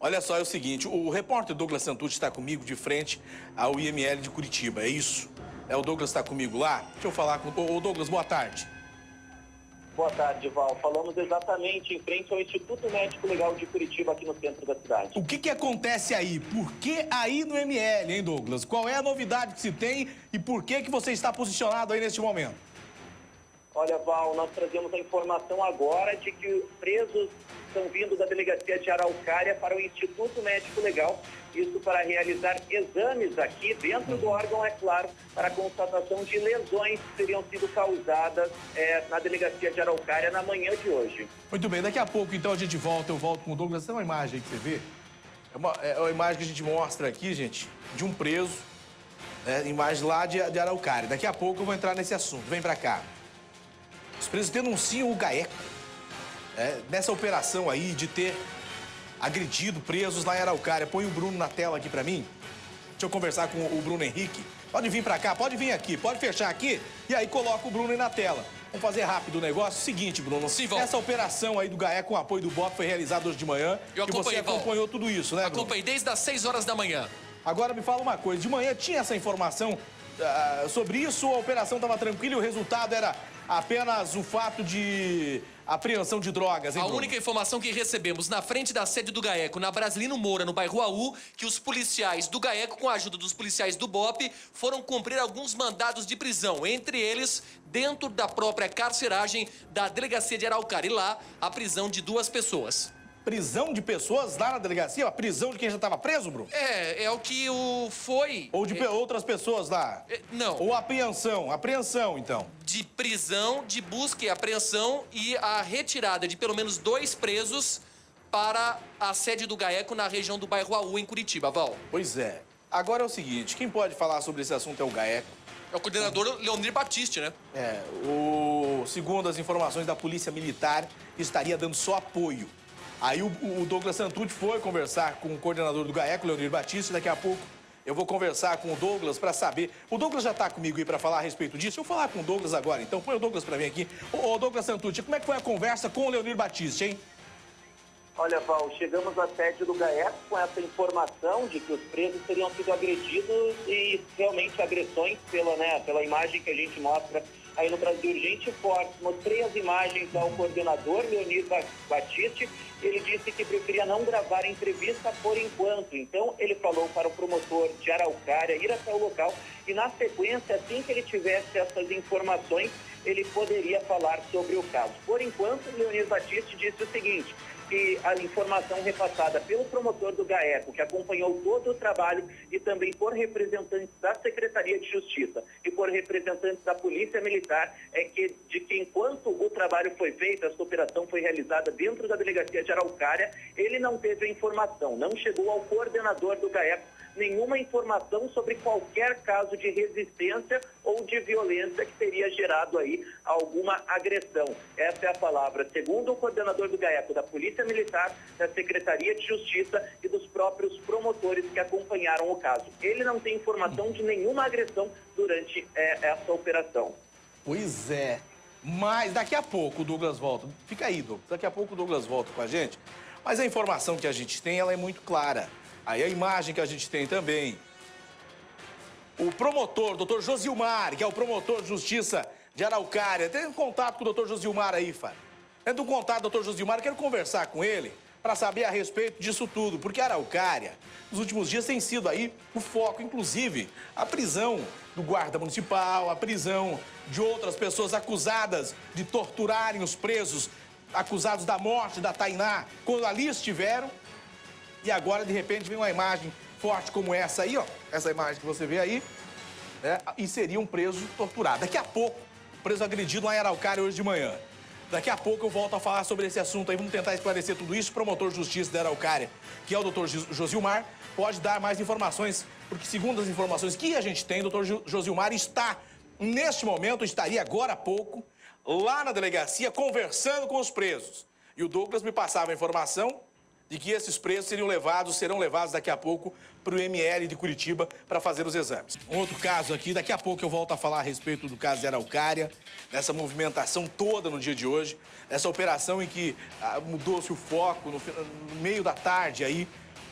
Olha só, é o seguinte, o repórter Douglas Santucci está comigo de frente ao IML de Curitiba, é isso? É, o Douglas está comigo lá? Deixa eu falar com... Ô, Douglas, boa tarde. Boa tarde, Val. Falamos exatamente em frente ao Instituto Médico Legal de Curitiba, aqui no centro da cidade. O que acontece aí? Por que aí no ML, hein, Douglas? Qual é a novidade que se tem e por que você está posicionado aí neste momento? Olha, Val, nós trazemos a informação agora de que os presos estão vindo da delegacia de Araucária para o Instituto Médico Legal. Isso para realizar exames aqui dentro do órgão, é claro, para a constatação de lesões que teriam sido causadas na delegacia de Araucária na manhã de hoje. Muito bem, daqui a pouco então a gente volta, eu volto com o Douglas. Tem uma imagem aí que você vê? É uma imagem que a gente mostra aqui, gente, de um preso, imagem lá de Araucária. Daqui a pouco eu vou entrar nesse assunto, vem pra cá. Os presos denunciam o GAECO nessa operação aí de ter agredido presos lá em Araucária. Põe o Bruno na tela aqui pra mim. Deixa eu conversar com o Bruno Henrique. Pode vir pra cá, pode vir aqui, pode fechar aqui e aí coloca o Bruno aí na tela. Vamos fazer rápido o negócio. Seguinte, Bruno, Sim, essa operação aí do GAECO com apoio do BOP foi realizada hoje de manhã. Eu acompanhei, e você acompanhou tudo isso, né, Bruno? Acompanhei desde as 6 horas da manhã. Agora me fala uma coisa, de manhã tinha essa informação sobre isso ou a operação estava tranquila e o resultado era apenas o fato de apreensão de drogas, hein, A Bruno? única informação que recebemos na frente da sede do GAECO, na Brasilino Moura, no bairro AU, que os policiais do GAECO, com a ajuda dos policiais do BOP, foram cumprir alguns mandados de prisão, entre eles, dentro da própria carceragem da delegacia de Araucária. E lá, a prisão de 2 pessoas. Prisão de pessoas lá na delegacia? A prisão de quem já estava preso, Bruno? É o que foi... Ou de outras pessoas lá? Não. Ou apreensão, então. De prisão, de busca e apreensão e a retirada de pelo menos 2 presos para a sede do GAECO na região do bairro AU, em Curitiba, Val. Pois é. Agora é o seguinte, quem pode falar sobre esse assunto é o GAECO. É o coordenador Leonir Batiste, né? Segundo as informações da Polícia Militar, estaria dando só apoio. Aí o Douglas Santucci foi conversar com o coordenador do GAECO, Leonir Batiste. Daqui a pouco eu vou conversar com o Douglas para saber. O Douglas já está comigo aí para falar a respeito disso. Eu vou falar com o Douglas agora, então. Põe o Douglas para mim aqui. Ô, Douglas Santucci, como é que foi a conversa com o Leonir Batiste, hein? Olha, Val, chegamos à sede do GAECO com essa informação de que os presos teriam sido agredidos e realmente agressões pela imagem que a gente mostra aí no Brasil Urgente e Forte. Mostrei as imagens ao coordenador Leonir Batiste. Ele disse que preferia não gravar a entrevista por enquanto. Então, ele falou para o promotor de Araucária ir até o local e, na sequência, assim que ele tivesse essas informações, ele poderia falar sobre o caso. Por enquanto, Leonir Batiste disse o seguinte, que a informação repassada pelo promotor do GAECO, que acompanhou todo o trabalho, e também por representantes da Secretaria de Justiça e por representantes da Polícia Militar, é que enquanto o trabalho foi feito, essa operação foi realizada dentro da delegacia de Araucária, ele não teve a informação, não chegou ao coordenador do GAECO nenhuma informação sobre qualquer caso de resistência ou de violência que teria gerado aí alguma agressão. Essa é a palavra, segundo o coordenador do GAECO, da Polícia Militar, da Secretaria de Justiça e dos próprios promotores que acompanharam o caso. Ele não tem informação de nenhuma agressão durante essa operação. Pois é. Mas daqui a pouco o Douglas volta. Fica aí, Douglas. Daqui a pouco o Douglas volta com a gente. Mas a informação que a gente tem, ela é muito clara. Aí a imagem que a gente tem também. O promotor, doutor Josilmar, que é o promotor de justiça de Araucária. Tem um contato com o doutor Josilmar aí, Fábio. Tendo um contato com o doutor Josilmar, eu quero conversar com ele para saber a respeito disso tudo. Porque Araucária, nos últimos dias, tem sido aí o foco, inclusive, a prisão do guarda municipal, a prisão de outras pessoas acusadas de torturarem os presos, acusados da morte da Tainá, quando ali estiveram. E agora, de repente, vem uma imagem forte como essa aí, ó. Essa imagem que você vê aí, né? E seria um preso torturado. Daqui a pouco, preso agredido lá em Araucária hoje de manhã. Daqui a pouco eu volto a falar sobre esse assunto aí. Vamos tentar esclarecer tudo isso. O promotor de justiça da Araucária, que é o doutor Josilmar, pode dar mais informações, porque segundo as informações que a gente tem, o doutor Josilmar está, neste momento, estaria agora há pouco, lá na delegacia, conversando com os presos. E o Douglas me passava a informação de que esses presos serão levados daqui a pouco para o ML de Curitiba para fazer os exames. Um outro caso aqui, daqui a pouco eu volto a falar a respeito do caso de Araucária, dessa movimentação toda no dia de hoje, essa operação em que mudou-se o foco no meio da tarde aí,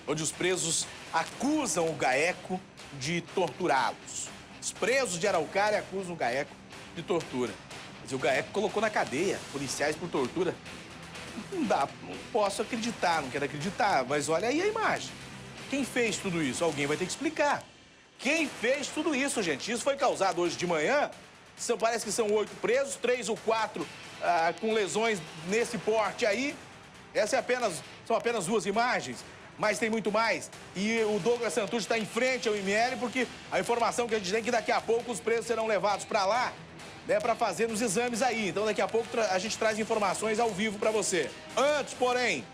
onde os presos acusam o GAECO de torturá-los. Os presos de Araucária acusam o GAECO de tortura. Mas o GAECO colocou na cadeia policiais por tortura. Não dá, não posso acreditar, não quero acreditar, mas olha aí a imagem. Quem fez tudo isso? Alguém vai ter que explicar. Quem fez tudo isso, gente? Isso foi causado hoje de manhã. Parece que são 8 presos, 3 ou 4 com lesões nesse porte aí. São apenas 2 imagens, mas tem muito mais. E o Douglas Santucci está em frente ao IML, porque a informação que a gente tem é que daqui a pouco os presos serão levados para lá, né, para fazer os exames aí. Então daqui a pouco a gente traz informações ao vivo para você. Antes, porém,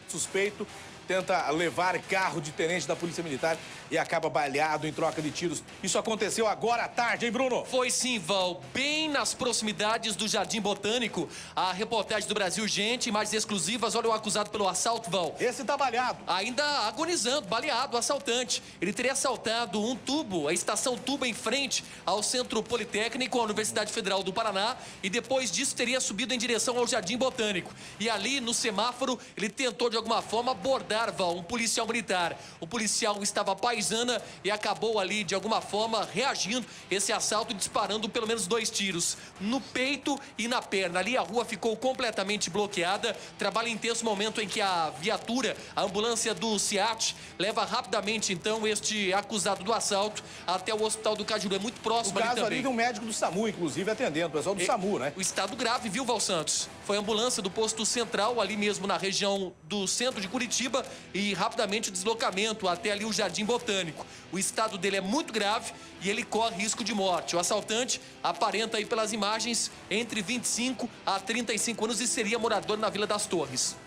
suspeito tenta levar carro de tenente da Polícia Militar e acaba baleado em troca de tiros. Isso aconteceu agora à tarde, hein, Bruno? Foi sim, Val. Bem nas proximidades do Jardim Botânico. A reportagem do Brasil Gente, imagens exclusivas. Olha o acusado pelo assalto, Val. Esse tá baleado. Ainda agonizando, baleado, o assaltante. Ele teria assaltado um tubo, a estação Tubo em frente ao Centro Politécnico, à Universidade Federal do Paraná, e depois disso teria subido em direção ao Jardim Botânico. E ali, no semáforo, ele tentou de alguma forma abordar, Val, um policial militar. O policial estava à paisana e acabou ali, de alguma forma, reagindo esse assalto, disparando pelo menos 2 tiros no peito e na perna. Ali a rua ficou completamente bloqueada. Trabalho intenso, momento em que a viatura, a ambulância do SEAT, leva rapidamente, então, este acusado do assalto até o Hospital do Cajuru. É muito próximo ali também. O caso ali de um médico do SAMU, inclusive, atendendo, o pessoal do SAMU, né? O estado grave, viu, Val Santos? Foi a ambulância do posto central, ali mesmo na região do centro de Curitiba, e rapidamente o deslocamento até ali o Jardim Botânico. O estado dele é muito grave e ele corre risco de morte. O assaltante aparenta aí pelas imagens entre 25 a 35 anos e seria morador na Vila das Torres.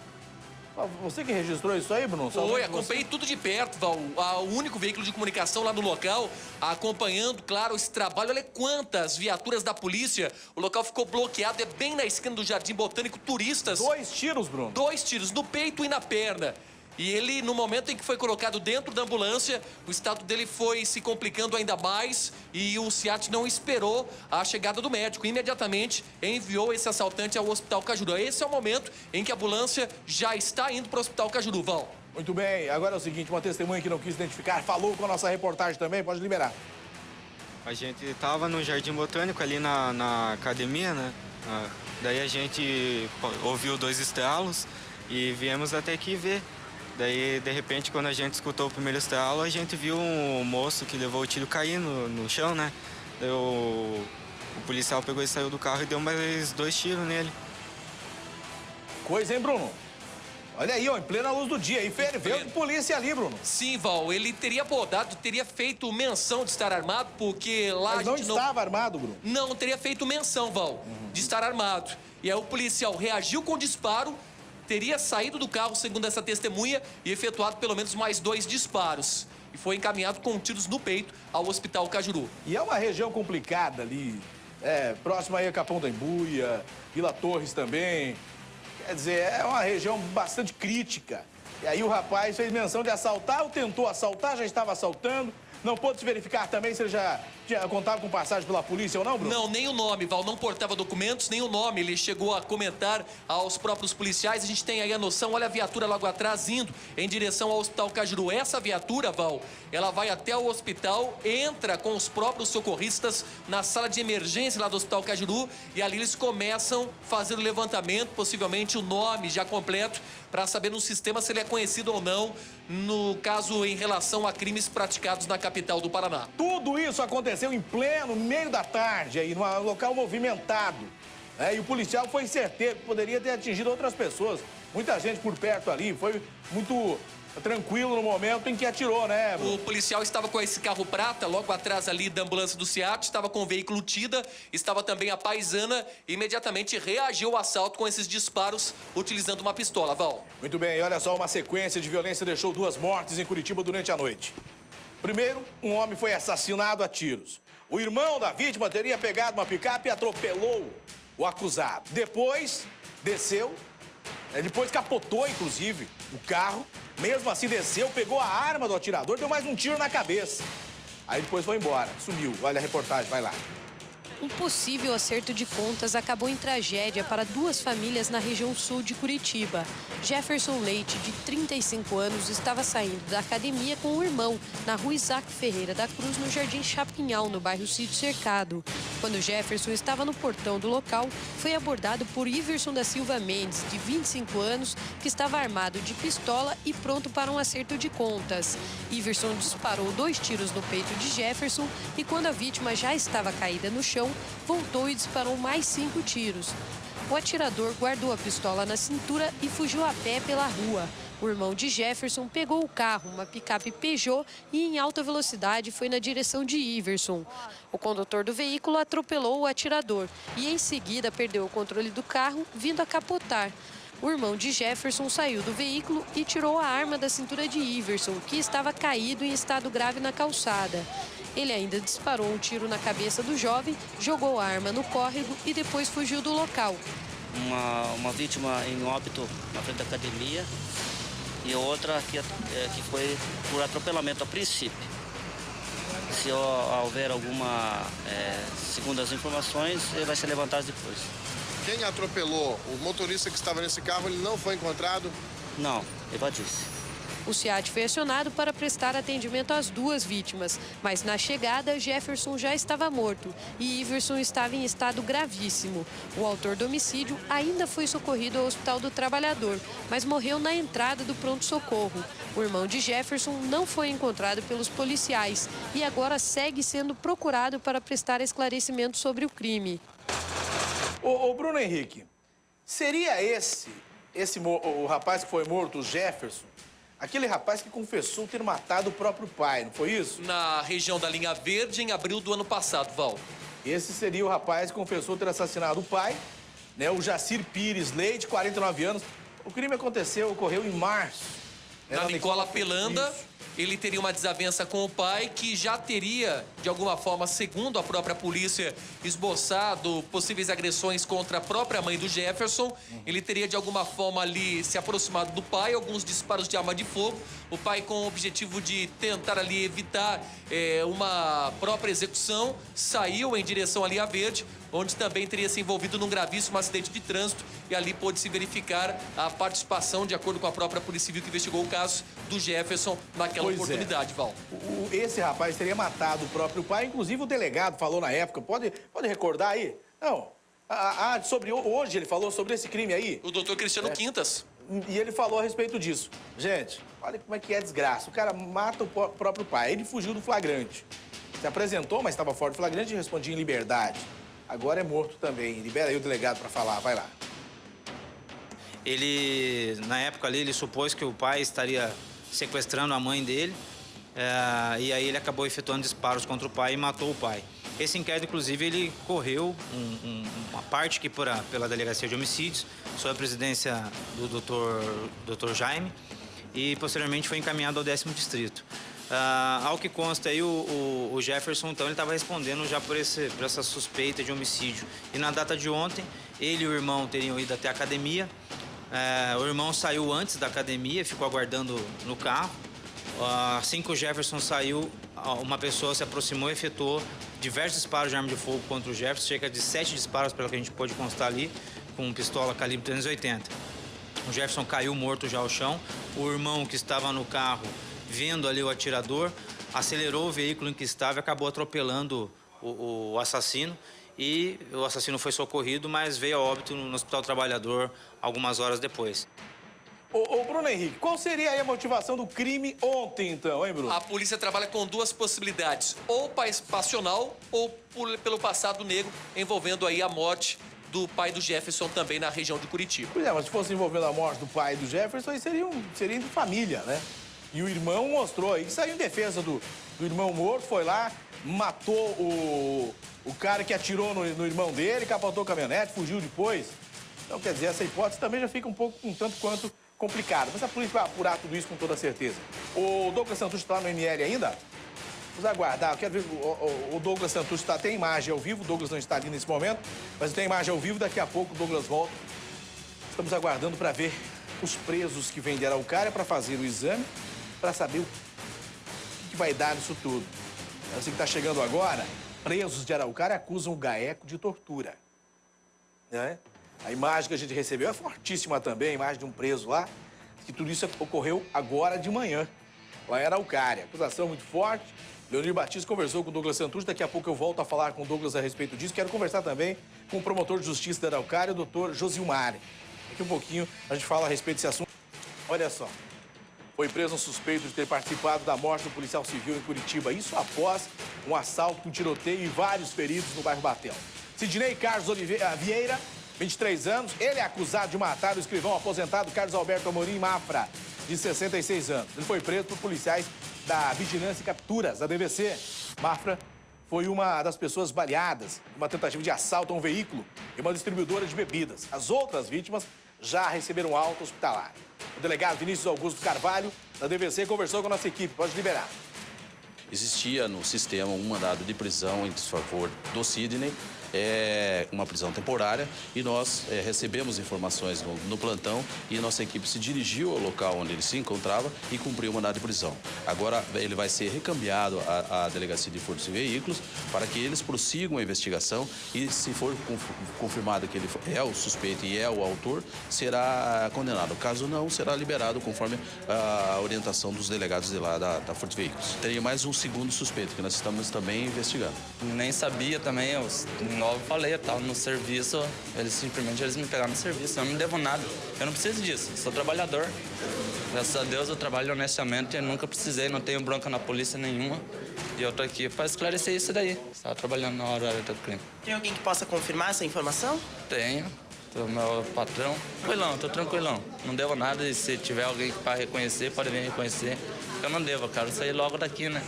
Você que registrou isso aí, Bruno? Foi, acompanhei tudo de perto, Val. O único veículo de comunicação lá no local, acompanhando, claro, esse trabalho. Olha quantas viaturas da polícia. O local ficou bloqueado, é bem na esquina do Jardim Botânico. Turistas. 2 tiros, Bruno. 2 tiros, no peito e na perna. E ele, no momento em que foi colocado dentro da ambulância, o estado dele foi se complicando ainda mais e o SEAT não esperou a chegada do médico. Imediatamente enviou esse assaltante ao Hospital Cajuru. Esse é o momento em que a ambulância já está indo para o Hospital Cajuru, Val. Muito bem. Agora é o seguinte, uma testemunha que não quis identificar falou com a nossa reportagem também. Pode liberar. A gente estava no Jardim Botânico, ali na academia, né? Daí a gente ouviu 2 estalos e viemos até aqui ver. Daí, de repente, quando a gente escutou o primeiro estalo, a gente viu um moço que levou o tiro cair no chão, né? Daí o policial pegou e saiu do carro e deu mais 2 tiros nele. Coisa, hein, Bruno? Olha aí, ó, em plena luz do dia. E ferveu de polícia ali, Bruno. Sim, Val, ele teria abordado, teria feito menção de estar armado, porque lá Mas a não gente estava armado, Bruno. Não, teria feito menção, Val, de estar armado. E aí o policial reagiu com disparo, teria saído do carro, segundo essa testemunha, e efetuado pelo menos mais 2 disparos. E foi encaminhado com tiros no peito ao Hospital Cajuru. E é uma região complicada ali, próxima aí a Capão da Embuia, Vila Torres também. Quer dizer, é uma região bastante crítica. E aí o rapaz fez menção de assaltar, ou tentou assaltar, já estava assaltando. Não pôde se verificar também se ele já contava com passagem pela polícia ou não, Bruno? Não, nem o nome, Val, não portava documentos, nem o nome. Ele chegou a comentar aos próprios policiais. A gente tem aí a noção, olha a viatura logo atrás indo em direção ao Hospital Cajuru. Essa viatura, Val, ela vai até o hospital, entra com os próprios socorristas na sala de emergência lá do Hospital Cajuru e ali eles começam a fazer o levantamento, possivelmente o nome já completo, para saber no sistema se ele é conhecido ou não, no caso em relação a crimes praticados na capital do Paraná. Tudo isso aconteceu em pleno meio da tarde, aí, num local movimentado. E o policial foi certeiro, poderia ter atingido outras pessoas. Muita gente por perto ali, foi muito tranquilo no momento em que atirou, né, Bruno? O policial estava com esse carro prata, logo atrás ali da ambulância do SEAT, estava com o veículo Tida, estava também a paisana, e imediatamente reagiu ao assalto com esses disparos, utilizando uma pistola, Val. Muito bem, olha só, uma sequência de violência deixou 2 mortes em Curitiba durante a noite. Primeiro, um homem foi assassinado a tiros. O irmão da vítima teria pegado uma picape e atropelou o acusado. Depois, desceu, depois capotou, inclusive, o carro. Mesmo assim, desceu, pegou a arma do atirador, deu mais um tiro na cabeça. Aí depois foi embora, sumiu. Olha a reportagem, vai lá. Um possível acerto de contas acabou em tragédia para duas famílias na região sul de Curitiba. Jefferson Leite, de 35 anos, estava saindo da academia com o irmão na rua Isaac Ferreira da Cruz, no Jardim Chapinhal, no bairro Sítio Cercado. Quando Jefferson estava no portão do local, foi abordado por Iverson da Silva Mendes, de 25 anos, que estava armado de pistola e pronto para um acerto de contas. Iverson disparou 2 tiros no peito de Jefferson e, quando a vítima já estava caída no chão, voltou e disparou mais 5 tiros. O atirador guardou a pistola na cintura e fugiu a pé pela rua. O irmão de Jefferson pegou o carro, uma picape Peugeot, e em alta velocidade foi na direção de Iverson. O condutor do veículo atropelou o atirador e em seguida perdeu o controle do carro, vindo a capotar. O irmão de Jefferson saiu do veículo e tirou a arma da cintura de Iverson, que estava caído em estado grave na calçada. Ele ainda disparou um tiro na cabeça do jovem, jogou a arma no córrego e depois fugiu do local. Uma vítima em óbito na frente da academia e outra que foi por atropelamento a princípio. Se houver alguma, segundo as informações, vai ser levantado depois. Quem atropelou o motorista que estava nesse carro, ele não foi encontrado? Não, evadiu-se. O SEAD foi acionado para prestar atendimento às duas vítimas, mas na chegada, Jefferson já estava morto e Iverson estava em estado gravíssimo. O autor do homicídio ainda foi socorrido ao Hospital do Trabalhador, mas morreu na entrada do pronto-socorro. O irmão de Jefferson não foi encontrado pelos policiais e agora segue sendo procurado para prestar esclarecimento sobre o crime. Ô Bruno Henrique, seria o rapaz que foi morto, o Jefferson, aquele rapaz que confessou ter matado o próprio pai, não foi isso? Na região da Linha Verde, em abril do ano passado, Val. Esse seria o rapaz que confessou ter assassinado o pai, né? O Jacir Pires Leite, 49 anos. O crime ocorreu em março. Na Nicola Pelanda, Isso. ele teria uma desavença com o pai, que já teria, de alguma forma, segundo a própria polícia, esboçado possíveis agressões contra a própria mãe do Jefferson. Ele teria, de alguma forma, ali se aproximado do pai, alguns disparos de arma de fogo. O pai, com o objetivo de tentar ali evitar uma própria execução, saiu em direção à Linha Verde, onde também teria se envolvido num gravíssimo acidente de trânsito, e ali pôde-se verificar a participação, de acordo com a própria Polícia Civil que investigou o caso, do Jefferson naquela oportunidade, Val. Esse rapaz teria matado o próprio pai, inclusive o delegado falou na época, pode recordar aí? Não, hoje ele falou sobre esse crime aí. O doutor Cristiano Quintas. E ele falou a respeito disso. Gente, olha como é que é desgraça. O cara mata o próprio pai, ele fugiu do flagrante. Se apresentou, mas estava fora do flagrante e respondia em liberdade. Agora é morto também. Libera aí o delegado para falar, vai lá. Ele, na época ali, ele supôs que o pai estaria sequestrando a mãe dele, e aí ele acabou efetuando disparos contra o pai e matou o pai. Esse inquérito, inclusive, ele correu uma parte aqui pela Delegacia de Homicídios, sob a presidência do Dr. Jaime, e posteriormente foi encaminhado ao 10º Distrito. Ao que consta aí, o Jefferson, então, ele estava respondendo já por essa suspeita de homicídio. E na data de ontem, ele e o irmão teriam ido até a academia. O irmão saiu antes da academia, ficou aguardando no carro. Assim que o Jefferson saiu, uma pessoa se aproximou e efetuou diversos disparos de arma de fogo contra o Jefferson, cerca de 7 disparos, pelo que a gente pôde constar ali, com pistola calibre 380. O Jefferson caiu morto já ao chão. O irmão, que estava no carro, vendo ali o atirador, acelerou o veículo em que estava e acabou atropelando o assassino. E o assassino foi socorrido, mas veio a óbito no Hospital Trabalhador algumas horas depois. Ô Bruno Henrique, qual seria aí a motivação do crime ontem, então, hein, Bruno? A polícia trabalha com duas possibilidades, ou passional ou pelo passado negro, envolvendo aí a morte do pai do Jefferson também na região de Curitiba. Pois é, mas se fosse envolvendo a morte do pai do Jefferson, aí seria de família, né? E o irmão mostrou aí que saiu em defesa do irmão morto, foi lá, matou o cara que atirou no irmão dele, capotou a caminhonete, fugiu depois. Então, quer dizer, essa hipótese também já fica um tanto quanto complicada. Mas a polícia vai apurar tudo isso com toda certeza. O Douglas Santucci está lá no ML ainda? Vamos aguardar. Eu quero ver, o Douglas Santucci tem imagem ao vivo. O Douglas não está ali nesse momento, mas tem imagem ao vivo. Daqui a pouco o Douglas volta. Estamos aguardando para ver os presos que vêm de Araucária para fazer o exame, para saber o que vai dar nisso tudo. Você que está chegando agora, presos de Araucária acusam o GAECO de tortura. Né? A imagem que a gente recebeu é fortíssima também, a imagem de um preso lá, que tudo isso ocorreu agora de manhã, lá em Araucária. Acusação muito forte. Leonir Batista conversou com o Douglas Santucci, daqui a pouco eu volto a falar com o Douglas a respeito disso. Quero conversar também com o promotor de justiça da Araucária, o doutor Josilmar. Daqui um pouquinho a gente fala a respeito desse assunto. Olha só, foi preso um suspeito de ter participado da morte do policial civil em Curitiba. Isso após um assalto, um tiroteio e vários feridos no bairro Batel. Sidney Carlos Vieira, 23 anos, ele é acusado de matar o escrivão aposentado Carlos Alberto Amorim Mafra, de 66 anos. Ele foi preso por policiais da Vigilância e Capturas, da DVC. Mafra foi uma das pessoas baleadas em uma tentativa de assalto a um veículo e uma distribuidora de bebidas. As outras vítimas já receberam alta hospitalar. O delegado Vinícius Augusto Carvalho, da DVC, conversou com a nossa equipe. Pode liberar. Existia no sistema um mandado de prisão em desfavor do Sidney, uma prisão temporária, e nós recebemos informações no plantão e nossa equipe se dirigiu ao local onde ele se encontrava e cumpriu o mandado de prisão. Agora ele vai ser recambiado à Delegacia de Furtos e Veículos para que eles prossigam a investigação e, se for confirmado que ele é o suspeito e é o autor, será condenado. Caso não, será liberado conforme a orientação dos delegados de lá da Furtos e Veículos. Teria mais um segundo suspeito que nós estamos também investigando. Nem sabia também, eu falei, eu estava no serviço, eles me pegaram no serviço, eu não devo nada, eu não preciso disso, sou trabalhador. Graças a Deus eu trabalho honestamente, eu nunca precisei, não tenho bronca na polícia nenhuma. E eu tô aqui para esclarecer isso daí. Estava trabalhando na hora do crime. Tem alguém que possa confirmar essa informação? Tenho. O meu patrão. Tranquilão, tô tranquilão. Não devo nada e se tiver alguém para reconhecer, pode vir reconhecer. Eu não devo, eu quero sair logo daqui, né?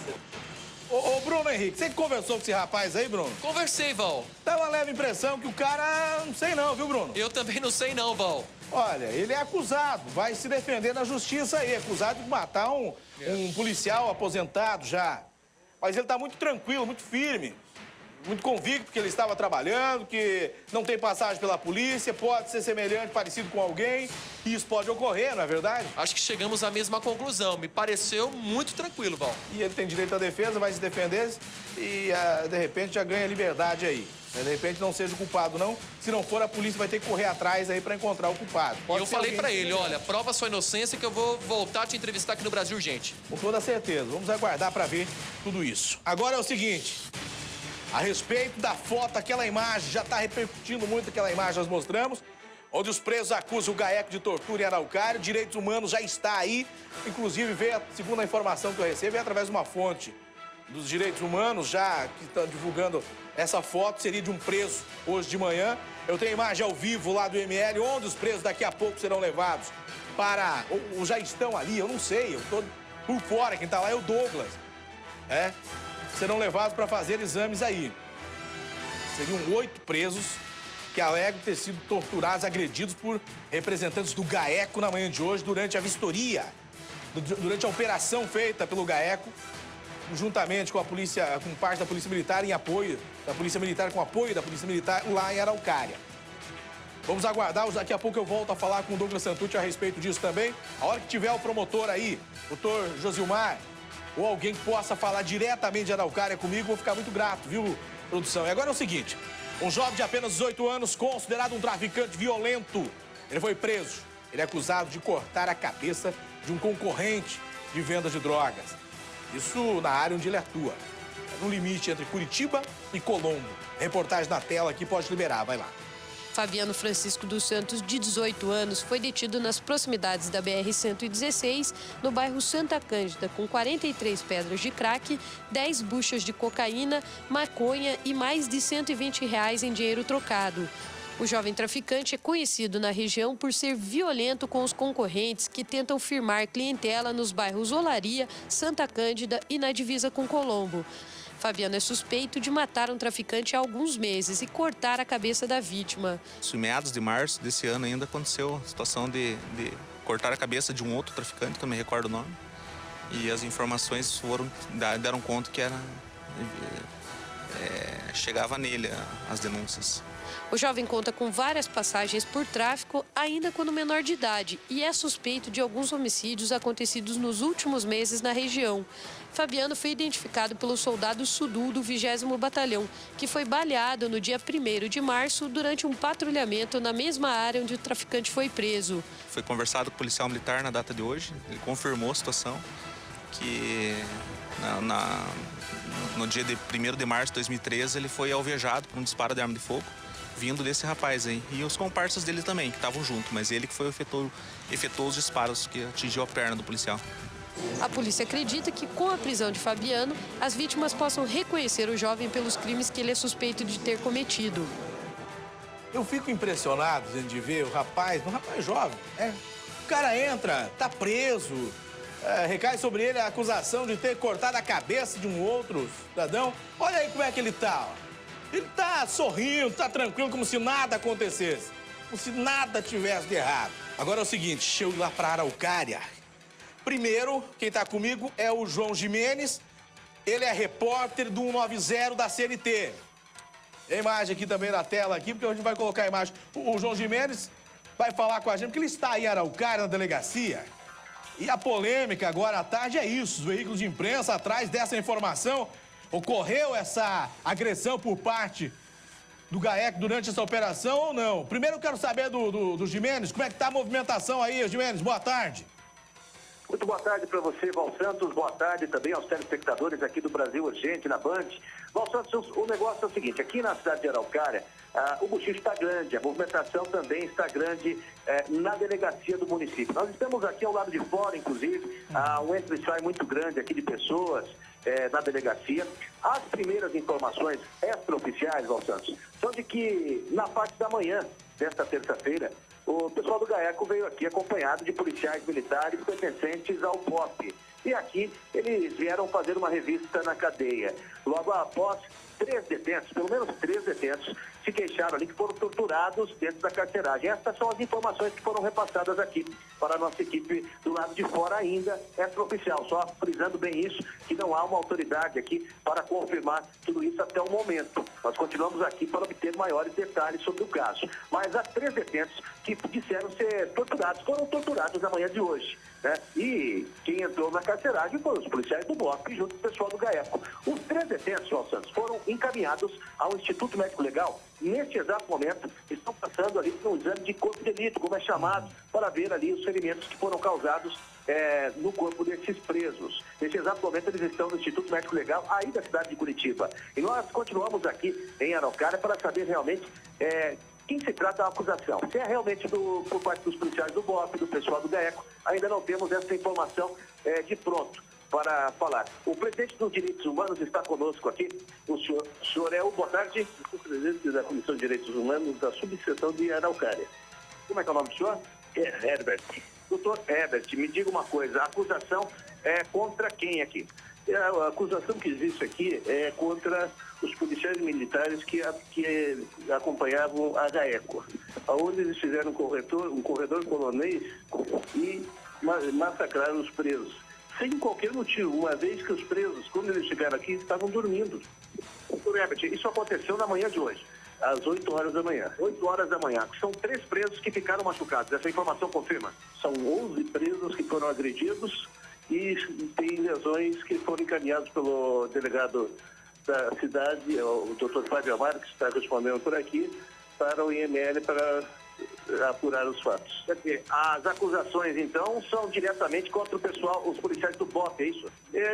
Ô, Bruno Henrique, você que conversou com esse rapaz aí, Bruno? Conversei, Val. Dá uma leve impressão que o cara... não sei não, viu, Bruno? Eu também não sei não, Val. Olha, ele é acusado, vai se defender na justiça aí, acusado de matar um policial aposentado já. Mas ele tá muito tranquilo, muito firme, muito convicto que ele estava trabalhando, que não tem passagem pela polícia, pode ser semelhante, parecido com alguém, e isso pode ocorrer, não é verdade? Acho que chegamos à mesma conclusão. Me pareceu muito tranquilo, Val. E ele tem direito à defesa, vai se defender e, de repente, já ganha liberdade aí. De repente não seja o culpado, não. Se não for, a polícia vai ter que correr atrás aí para encontrar o culpado. E eu falei para ele, olha, prova sua inocência que eu vou voltar a te entrevistar aqui no Brasil urgente. Com toda certeza. Vamos aguardar para ver tudo isso. Agora é o seguinte, a respeito da foto, aquela imagem, já está repercutindo muito aquela imagem que nós mostramos, onde os presos acusam o GAECO de tortura em Araucária. Direitos Humanos já está aí, inclusive, veio, segundo a informação que eu recebo, é através de uma fonte dos Direitos Humanos, já que estão divulgando essa foto, seria de um preso hoje de manhã. Eu tenho imagem ao vivo lá do ML, onde os presos daqui a pouco serão levados para... ou já estão ali, eu não sei, eu estou por fora, quem está lá é o Douglas. Serão levados para fazer exames aí. Seriam 8 presos que alegam ter sido torturados, agredidos por representantes do GAECO na manhã de hoje, durante a vistoria, durante a operação feita pelo GAECO, juntamente com a polícia, com parte da Polícia Militar, em apoio da Polícia Militar, com apoio da Polícia Militar, lá em Araucária. Vamos aguardar, daqui a pouco eu volto a falar com o Douglas Santucci a respeito disso também. A hora que tiver o promotor aí, o doutor Josilmar, ou alguém que possa falar diretamente de Araucária comigo, vou ficar muito grato, viu, produção? E agora é o seguinte, um jovem de apenas 18 anos, considerado um traficante violento, ele foi preso. Ele é acusado de cortar a cabeça de um concorrente de venda de drogas. Isso na área onde ele atua, no limite entre Curitiba e Colombo. Reportagem na tela aqui, pode liberar, vai lá. Fabiano Francisco dos Santos, de 18 anos, foi detido nas proximidades da BR-116, no bairro Santa Cândida, com 43 pedras de crack, 10 buchas de cocaína, maconha e mais de R$120 em dinheiro trocado. O jovem traficante é conhecido na região por ser violento com os concorrentes que tentam firmar clientela nos bairros Olaria, Santa Cândida e na divisa com Colombo. Fabiano é suspeito de matar um traficante há alguns meses e cortar a cabeça da vítima. Em meados de março desse ano ainda aconteceu a situação de cortar a cabeça de um outro traficante, que eu me recordo o nome. E as informações deram conta que chegava nele as denúncias. O jovem conta com várias passagens por tráfico, ainda quando menor de idade, e é suspeito de alguns homicídios acontecidos nos últimos meses na região. Fabiano foi identificado pelo soldado Sudu do 20º Batalhão, que foi baleado no dia 1º de março durante um patrulhamento na mesma área onde o traficante foi preso. Foi conversado com o policial militar na data de hoje, ele confirmou a situação, que no dia de 1º de março de 2013 ele foi alvejado por um disparo de arma de fogo, vindo desse rapaz aí. E os comparsas dele também, que estavam junto, mas ele que foi efetuou os disparos que atingiu a perna do policial. A polícia acredita que, com a prisão de Fabiano, as vítimas possam reconhecer o jovem pelos crimes que ele é suspeito de ter cometido. Eu fico impressionado, gente, de ver um rapaz jovem, O cara entra, tá preso, recai sobre ele a acusação de ter cortado a cabeça de um outro cidadão. Olha aí como é que ele tá, ó. Ele tá sorrindo, tá tranquilo, como se nada acontecesse, como se nada tivesse de errado. Agora é o seguinte, deixa eu ir lá pra Araucária. Primeiro, quem está comigo é o João Jimenez. Ele é repórter do 190 da CNT. Tem imagem aqui também na tela, aqui, porque a gente vai colocar a imagem. O João Jimenez vai falar com a gente, porque ele está aí em Araucária, na delegacia. E a polêmica agora à tarde é isso. Os veículos de imprensa atrás dessa informação. Ocorreu essa agressão por parte do GAECO durante essa operação ou não? Primeiro eu quero saber do Jimenez, como é que está a movimentação aí, Jimenez? Boa tarde. Muito boa tarde para você, Val Santos. Boa tarde também aos telespectadores aqui do Brasil Urgente, na Band. Val Santos, o negócio é o seguinte, aqui na cidade de Araucária, o buchicho está grande, a movimentação também está grande na delegacia do município. Nós estamos aqui ao lado de fora, inclusive, um entra e sai muito grande aqui de pessoas na delegacia. As primeiras informações extraoficiais, Val Santos, são de que na parte da manhã desta terça-feira, o pessoal do GAECO veio aqui acompanhado de policiais militares pertencentes ao BOP. E aqui eles vieram fazer uma revista na cadeia. Logo após, 3 detentos, pelo menos 3 detentos, se queixaram ali que foram torturados dentro da carceragem. Essas são as informações que foram repassadas aqui para a nossa equipe do lado de fora ainda extraoficial. Só frisando bem isso, que não há uma autoridade aqui para confirmar tudo isso até o momento. Nós continuamos aqui para obter maiores detalhes sobre o caso. Mas há 3 detentos que disseram ser torturados, foram torturados na manhã de hoje. E quem entrou na carceragem foram os policiais do BOP junto com o pessoal do GAECO. Os 3 detentos, João Santos, foram encaminhados ao Instituto Médico Legal. Neste exato momento, estão passando ali por um exame de corpo de delito, como é chamado, para ver ali os ferimentos que foram causados no corpo desses presos. Neste exato momento, eles estão no Instituto Médico Legal, aí da cidade de Curitiba. E nós continuamos aqui em Araucária para saber realmente quem se trata da acusação. Se é realmente por parte dos policiais do BOP, do pessoal do GAECO, ainda não temos essa informação de pronto para falar. O presidente dos Direitos Humanos está conosco aqui. O senhor é o, boa tarde, o presidente da Comissão de Direitos Humanos da subseção de Araucária. Como é que é o nome do senhor? Herbert. Doutor Herbert, me diga uma coisa, a acusação é contra quem aqui? A acusação que existe aqui é contra os policiais militares que acompanhavam a GAECO, onde eles fizeram um corredor polonês e massacraram os presos, sem qualquer motivo, uma vez que os presos, quando eles chegaram aqui, estavam dormindo. Doutor Herbert, isso aconteceu na manhã de hoje, às 8 horas da manhã. 8 horas da manhã. São 3 presos que ficaram machucados. Essa informação confirma? São 11 presos que foram agredidos e tem lesões que foram encaminhadas pelo delegado da cidade, o doutor Fábio Amaro, que está respondendo por aqui, para o IML para apurar os fatos. Quer dizer, as acusações, então, são diretamente contra o pessoal, os policiais do BOP, é isso?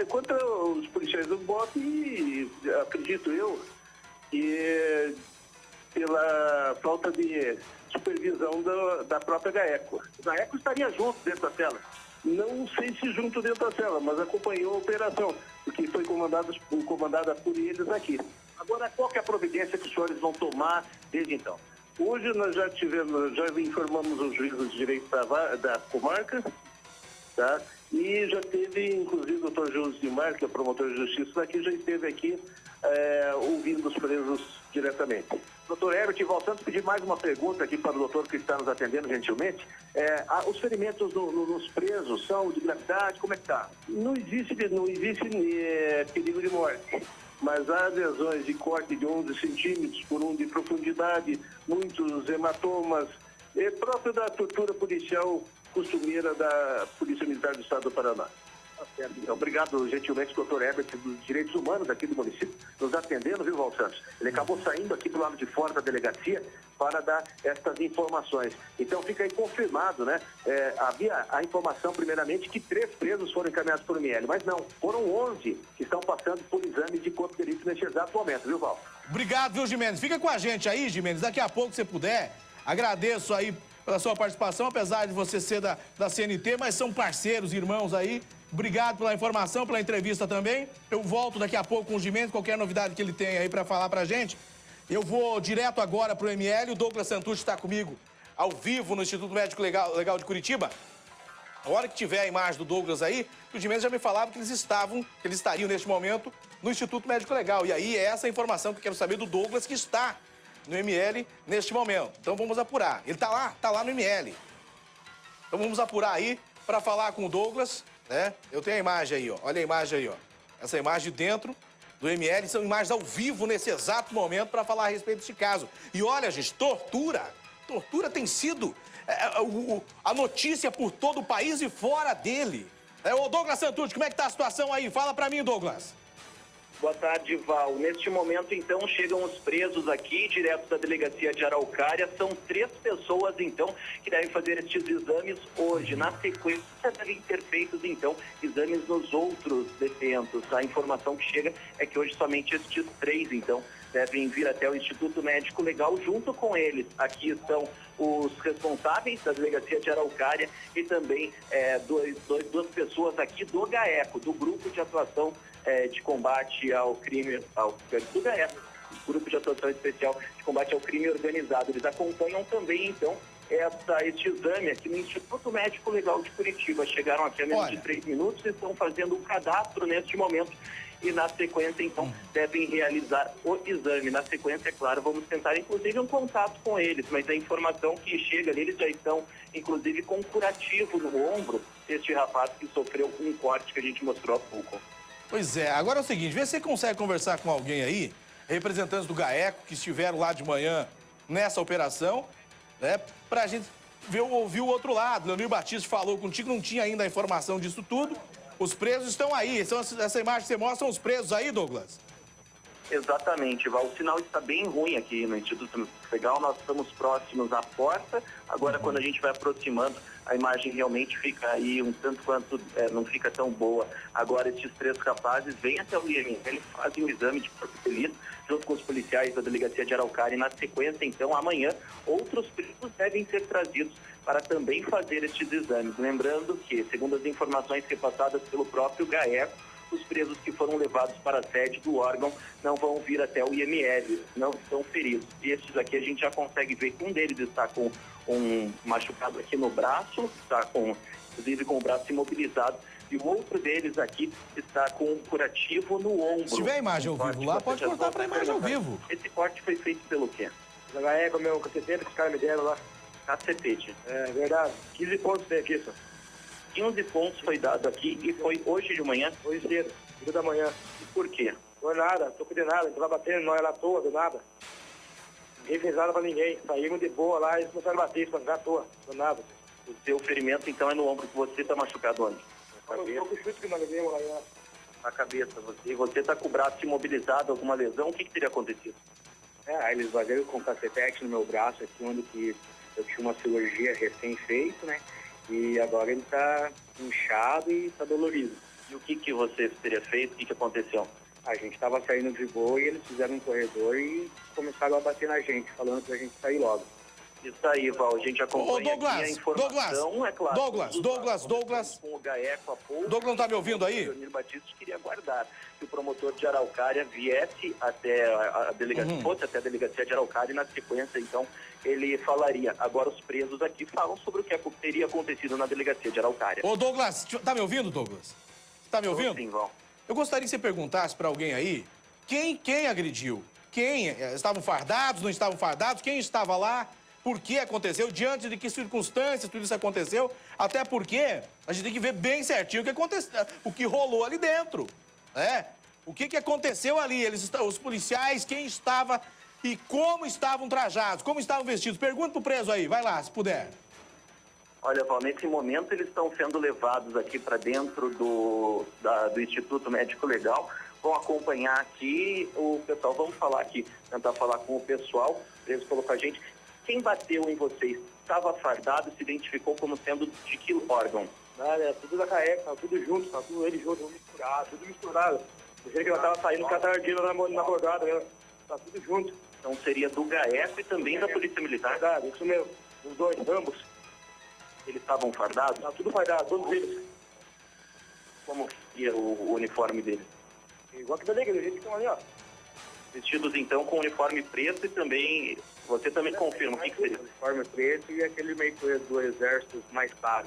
Contra os policiais do BOP, acredito eu, que pela falta de supervisão da própria GAECO. O GAECO estaria junto dentro da cela. Não sei se junto dentro da cela, mas acompanhou a operação, porque foi comandada por eles aqui. Agora, qual que é a providência que os senhores vão tomar desde então? Hoje nós já informamos os juízes de direito da comarca, tá? E já teve, inclusive, o doutor Josimar, que é o promotor de justiça daqui, já esteve aqui ouvindo os presos diretamente. Doutor Herbert Val Santos, pedir mais uma pergunta aqui para o doutor que está nos atendendo gentilmente. Os ferimentos nos presos são de gravidade? Como é que está? Não existe perigo de morte. mas há lesões de corte de 11 centímetros por 1 de profundidade, muitos hematomas, e próprio da tortura policial costumeira da Polícia Militar do Estado do Paraná. Obrigado, gentilmente, doutor Herbert, dos Direitos Humanos aqui do município, nos atendendo, viu, Val Santos? Ele acabou saindo aqui do lado de fora da delegacia para dar estas informações. Então fica aí confirmado, né? Havia a informação, primeiramente, que 3 presos foram encaminhados por ML, mas não, foram 11 que estão passando por exames de corpo de delito neste exato momento, viu, Val? Obrigado, viu, Gimenez? Fica com a gente aí, Gimenez, daqui a pouco, se puder. Agradeço aí pela sua participação, apesar de você ser da CNT, mas são parceiros, irmãos aí. Obrigado pela informação, pela entrevista também. Eu volto daqui a pouco com o Gimenez, qualquer novidade que ele tem aí pra falar pra gente. Eu vou direto agora pro ML, o Douglas Santucci está comigo ao vivo no Instituto Médico Legal de Curitiba. A hora que tiver a imagem do Douglas aí, o Gimenez já me falava que eles estariam neste momento no Instituto Médico Legal. E aí é essa informação que eu quero saber do Douglas, que está no ML neste momento. Então vamos apurar. Ele tá lá no ML. Então vamos apurar aí para falar com o Douglas, né? Eu tenho a imagem aí, ó. Olha a imagem aí, ó. Essa imagem de dentro do ML são imagens ao vivo nesse exato momento para falar a respeito desse caso. E olha, gente, tortura tem sido a notícia por todo o país e fora dele. Ô Douglas Santucci, como é que tá a situação aí? Fala para mim, Douglas. Boa tarde, Val. Neste momento, então, chegam os presos aqui, direto da delegacia de Araucária. São 3 pessoas, então, que devem fazer estes exames hoje. Na sequência, devem ser feitos, então, exames nos outros detentos. A informação que chega é que hoje somente estes 3, então, devem vir até o Instituto Médico Legal junto com eles. Aqui estão os responsáveis da delegacia de Araucária e também duas pessoas aqui do GAECO, do Grupo de Atuação de Combate ao Crime, do GAECO, Grupo de Atuação Especial de Combate ao Crime Organizado. Eles acompanham também, então, este exame aqui no Instituto Médico Legal de Curitiba. Chegaram aqui a menos de 3 minutos e estão fazendo o cadastro neste momento. E na sequência, então, devem realizar o exame. Na sequência, é claro, vamos tentar, inclusive, um contato com eles, mas a informação que chega ali, eles já estão, inclusive, com curativo no ombro, este rapaz que sofreu um corte que a gente mostrou há pouco. Pois é, agora é o seguinte, vê se você consegue conversar com alguém aí, representantes do GAECO, que estiveram lá de manhã nessa operação, né, pra gente ouvir o outro lado. Leonir Batista falou contigo, não tinha ainda a informação disso tudo. Os presos estão aí. Essa imagem que você mostra são os presos aí, Douglas? Exatamente, Val. O sinal está bem ruim aqui no Instituto Legal. Nós estamos próximos à porta. Agora, quando a gente vai aproximando, a imagem realmente fica aí um tanto quanto não fica tão boa. Agora, esses 3 rapazes vêm até o IML, fazem o exame de corpo de delito junto com os policiais da delegacia de Araucária. E na sequência, então, amanhã, outros presos devem ser trazidos para também fazer estes exames. Lembrando que, segundo as informações repassadas pelo próprio GAECO, os presos que foram levados para a sede do órgão não vão vir até o IML, não estão feridos. E estes aqui a gente já consegue ver que um deles está com um machucado aqui no braço, está inclusive com o braço imobilizado, e o outro deles aqui está com um curativo no ombro. Se tiver a imagem ao vivo lá, pode cortar para a imagem ao vivo. Esse corte foi feito pelo quê? Da GAECO, meu cacetete que os caras me deram lá. Cacetete. É verdade. 15 pontos tem aqui, só. 15 pontos foi dado aqui e foi hoje de manhã? Hoje cedo, 5 da manhã. E por quê? Foi nada, tô de nada, a gente tava batendo, nós lá à toa, do nada. Ninguém fez nada pra ninguém. Saímos de boa lá e eles começaram a bater, espancar à toa, do nada. O seu ferimento, então, é no ombro que você tá machucado onde? Na cabeça. Eu tô com o chute que nós levamos lá, né? Na cabeça. Você tá com o braço imobilizado, alguma lesão? O que teria acontecido? Eles vazaram com cacetete no meu braço aqui, onde que eu tinha uma cirurgia recém-feita, né? E agora ele tá inchado e tá dolorido. E o que você teria feito? O que aconteceu? A gente tava saindo de boa e eles fizeram um corredor e começaram a bater na gente, falando pra gente sair logo. Isso aí, Val, a gente acompanha aqui a informação, é claro. Douglas. Com o GAECO a pouco. Douglas não tá me ouvindo aí? O Leonir Batista queria aguardar que o promotor de Araucária viesse até a delegacia, fosse até a delegacia de Araucária e na sequência, então, ele falaria. Agora os presos aqui falam sobre o que teria acontecido na delegacia de Araucária. Ô, Douglas, tá me ouvindo, Douglas? Tá me ouvindo? Sim, Val. Eu gostaria que você perguntasse pra alguém aí quem agrediu. Quem? Estavam fardados, não estavam fardados? Quem estava lá? Por que aconteceu? Diante de que circunstâncias tudo isso aconteceu? Até porque a gente tem que ver bem certinho o que aconteceu, o que rolou ali dentro, né? O que aconteceu ali? Os policiais, quem estava e como estavam trajados, como estavam vestidos? Pergunta pro preso aí, vai lá, se puder. Olha, Val, nesse momento eles estão sendo levados aqui para dentro do Instituto Médico Legal. Vão acompanhar aqui o pessoal, vamos falar aqui, tentar falar com o pessoal. O preso falou com a gente, quem bateu em vocês estava fardado, se identificou como sendo de que órgão? Tudo da CAEC, tá tudo junto, tá tudo ele junto, tudo misturado. Do jeito que ela tava saindo catardina na rodada, né? Tá tudo junto. Então seria do GAECO e também da Polícia Militar? Verdade, isso mesmo. Os dois, ambos. Eles estavam fardados? Tá tudo fardado, todos eles. Como ia o uniforme deles? Igual que da negra, do jeito que estão ali, ó. Vestidos então com uniforme preto e também, você também confirma o que seria? Uniforme preto e aquele meio que do exército mais claro.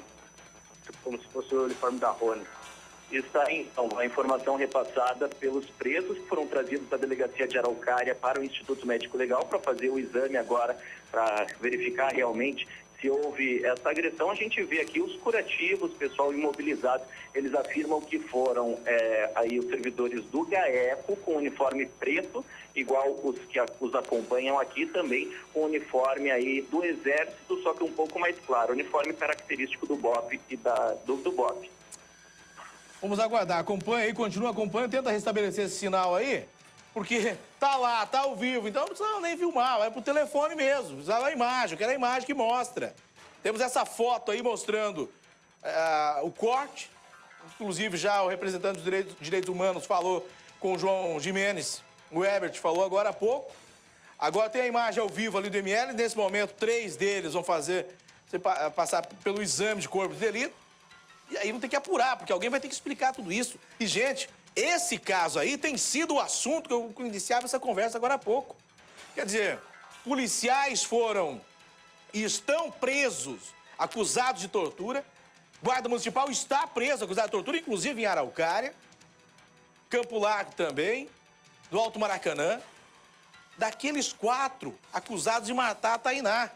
Como se fosse o uniforme da Rony. Está aí, então, a informação repassada pelos presos que foram trazidos da delegacia de Araucária para o Instituto Médico Legal para fazer o exame agora, para verificar realmente se houve essa agressão. A gente vê aqui os curativos, pessoal imobilizado, eles afirmam que foram aí os servidores do GAECO com uniforme preto, igual os que os acompanham aqui também, com uniforme aí do Exército, só que um pouco mais claro, uniforme característico do BOP e do BOP. Vamos aguardar, acompanha aí, continua acompanhando, tenta restabelecer esse sinal aí, porque tá lá, tá ao vivo, então não precisa nem filmar, vai pro telefone mesmo, precisa da imagem, eu quero a imagem que mostra. Temos essa foto aí mostrando o corte, inclusive já o representante dos direitos humanos falou com o João Jimenez, o Herbert falou agora há pouco. Agora tem a imagem ao vivo ali do ML, nesse momento 3 deles vão passar pelo exame de corpo de delito. E aí vão ter que apurar, porque alguém vai ter que explicar tudo isso. E, gente, esse caso aí tem sido o assunto que eu iniciava essa conversa agora há pouco. Quer dizer, policiais foram e estão presos, acusados de tortura. Guarda Municipal está preso, acusado de tortura, inclusive em Araucária. Campo Largo também, do Alto Maracanã. Daqueles 4 acusados de matar a Tainá.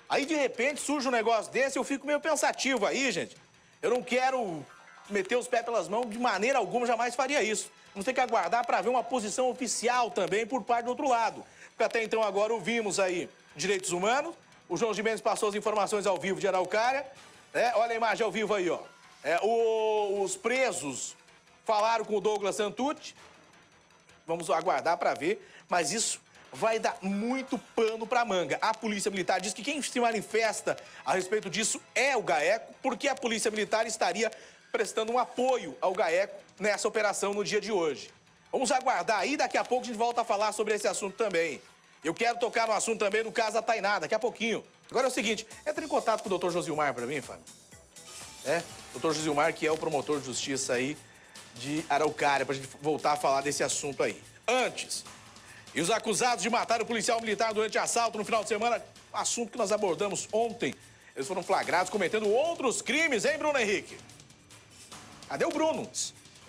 Aí, de repente, surge um negócio desse, eu fico meio pensativo aí, gente. Eu não quero meter os pés pelas mãos, de maneira alguma, jamais faria isso. Vamos ter que aguardar para ver uma posição oficial também por parte do outro lado. Porque até então agora ouvimos aí direitos humanos, o João Gimenez passou as informações ao vivo de Araucária, né? Olha a imagem ao vivo aí, ó. Os presos falaram com o Douglas Santucci, vamos aguardar para ver, mas isso vai dar muito pano para manga. A Polícia Militar diz que quem se manifesta a respeito disso é o GAECO, porque a Polícia Militar estaria prestando um apoio ao GAECO nessa operação no dia de hoje. Vamos aguardar aí, daqui a pouco a gente volta a falar sobre esse assunto também. Eu quero tocar no assunto também do caso da Tainá, daqui a pouquinho. Agora é o seguinte, entra em contato com o Dr. Josilmar para mim, Fábio. Dr. Josilmar, que é o promotor de justiça aí de Araucária, pra gente voltar a falar desse assunto aí. Antes... E os acusados de matar o policial militar durante assalto no final de semana, assunto que nós abordamos ontem. Eles foram flagrados cometendo outros crimes, hein, Bruno Henrique? Cadê o Bruno?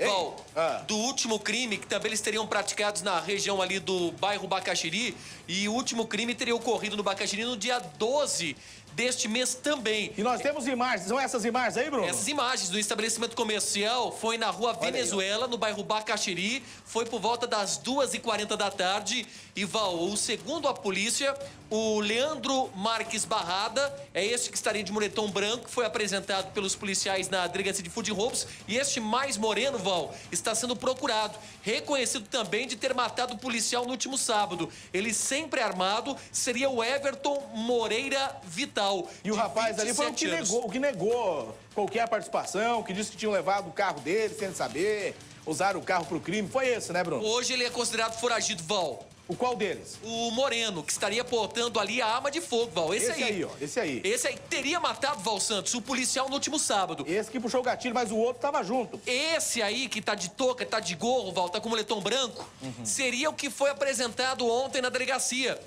Bom, do último crime, que também eles teriam praticados na região ali do bairro Bacaxiri, e o último crime teria ocorrido no Bacaxiri no dia 12 deste mês também. E nós temos imagens, são essas imagens aí, Bruno? Essas imagens do estabelecimento comercial foi na rua Venezuela, no bairro Bacaxiri, foi por volta das 2h40 da tarde. E, Val, segundo a polícia, o Leandro Marques Barrada, é este que estaria de moletom branco, foi apresentado pelos policiais na delegacia de furto e roubos, e este mais moreno, Val, está sendo procurado, reconhecido também de ter matado o policial no último sábado. Ele sempre armado, seria o Everton Moreira Vital. E o rapaz ali foi o que negou qualquer participação, que disse que tinham levado o carro dele sem saber, usaram o carro pro crime. Foi esse, né, Bruno? Hoje ele é considerado foragido, Val. O qual deles? O Moreno, que estaria portando ali a arma de fogo, Val. Esse aí, ó. Esse aí. Esse aí teria matado, Val Santos, o policial no último sábado. Esse que puxou o gatilho, mas o outro tava junto. Esse aí, que tá de touca, tá de gorro, Val, tá com moletom branco, seria o que foi apresentado ontem na delegacia.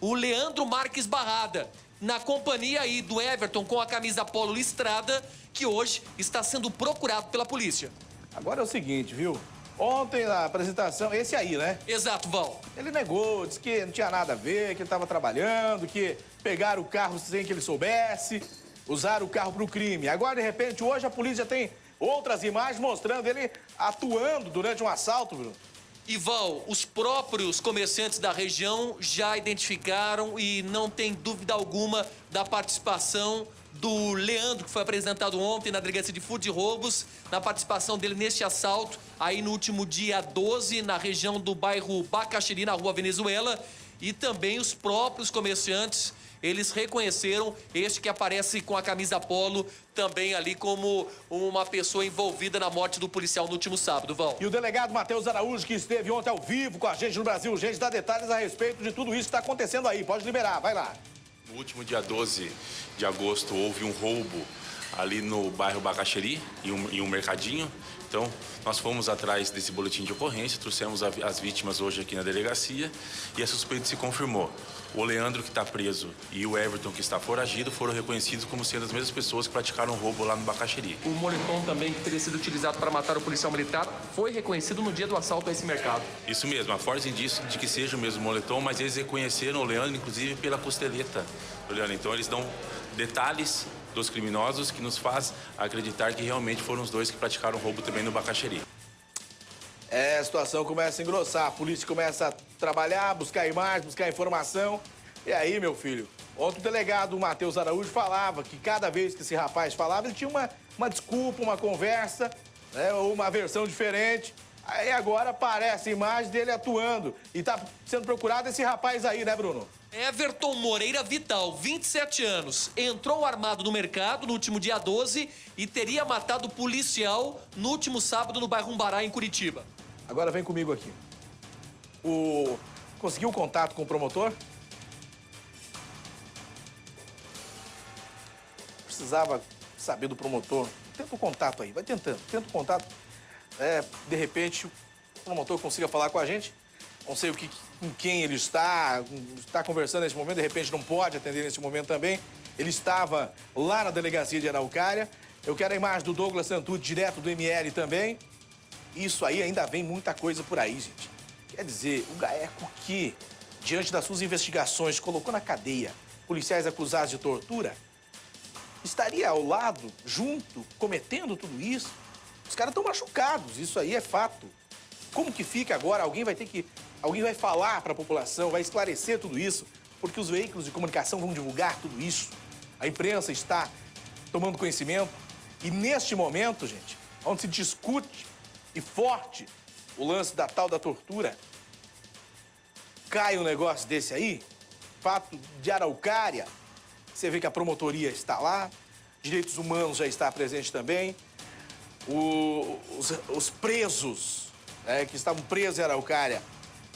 O Leandro Marques Barrada, na companhia aí do Everton com a camisa polo listrada, que hoje está sendo procurado pela polícia. Agora é o seguinte, viu? Ontem, na apresentação, esse aí, né? Exato, Val. Ele negou, disse que não tinha nada a ver, que ele estava trabalhando, que pegaram o carro sem que ele soubesse, usaram o carro para o crime. Agora, de repente, hoje a polícia já tem outras imagens mostrando ele atuando durante um assalto, Bruno. Ival, os próprios comerciantes da região já identificaram e não tem dúvida alguma da participação do Leandro, que foi apresentado ontem na Delegacia de Furto e Roubos, na participação dele neste assalto, aí no último dia 12, na região do bairro Bacaxiri, na Rua Venezuela, e também os próprios comerciantes, eles reconheceram este que aparece com a camisa polo, também ali como uma pessoa envolvida na morte do policial no último sábado, Val. E o delegado Matheus Araújo, que esteve ontem ao vivo com a gente no Brasil Urgente, dá detalhes a respeito de tudo isso que está acontecendo aí. Pode liberar, vai lá. No último dia 12 de agosto, houve um roubo ali no bairro Bacaxiri, em um mercadinho. Então, nós fomos atrás desse boletim de ocorrência, trouxemos as vítimas hoje aqui na delegacia e a suspeita se confirmou. O Leandro, que está preso, e o Everton, que está foragido, foram reconhecidos como sendo as mesmas pessoas que praticaram o roubo lá no Bacaxiri. O moletom também, que teria sido utilizado para matar o policial militar, foi reconhecido no dia do assalto a esse mercado. Isso mesmo, há fortes indícios de que seja o mesmo moletom, mas eles reconheceram o Leandro, inclusive, pela costeleta do Leandro. Então, eles dão detalhes dos criminosos que nos faz acreditar que realmente foram os dois que praticaram o roubo também no Bacaxiri. A situação começa a engrossar, a polícia começa a trabalhar, buscar imagens, buscar informação. E aí, meu filho, ontem o delegado Matheus Araújo falava que cada vez que esse rapaz falava, ele tinha uma desculpa, uma conversa, né, ou uma versão diferente. Aí agora aparece a imagem dele atuando e tá sendo procurado esse rapaz aí, né, Bruno? Everton Moreira Vital, 27 anos, entrou armado no mercado no último dia 12 e teria matado policial no último sábado no bairro Umbará, em Curitiba. Agora vem comigo aqui. Conseguiu contato com o promotor? Precisava saber do promotor. Tenta o contato aí, vai tentando. Tenta o contato. De repente, o promotor consiga falar com a gente. Não sei com quem ele está conversando nesse momento, de repente não pode atender nesse momento também. Ele estava lá na delegacia de Araucária. Eu quero a imagem do Douglas Santucci, direto do ML também. Isso aí ainda vem muita coisa por aí, gente. Quer dizer, o GAECO que, diante das suas investigações, colocou na cadeia policiais acusados de tortura, estaria ao lado, junto, cometendo tudo isso? Os caras estão machucados, isso aí é fato. Como que fica agora? Alguém vai falar para a população, vai esclarecer tudo isso, porque os veículos de comunicação vão divulgar tudo isso. A imprensa está tomando conhecimento. E neste momento, gente, onde se discute e forte o lance da tal da tortura, cai um negócio desse aí, fato de Araucária, você vê que a promotoria está lá, direitos humanos já está presente também, os presos, que estavam presos em Araucária,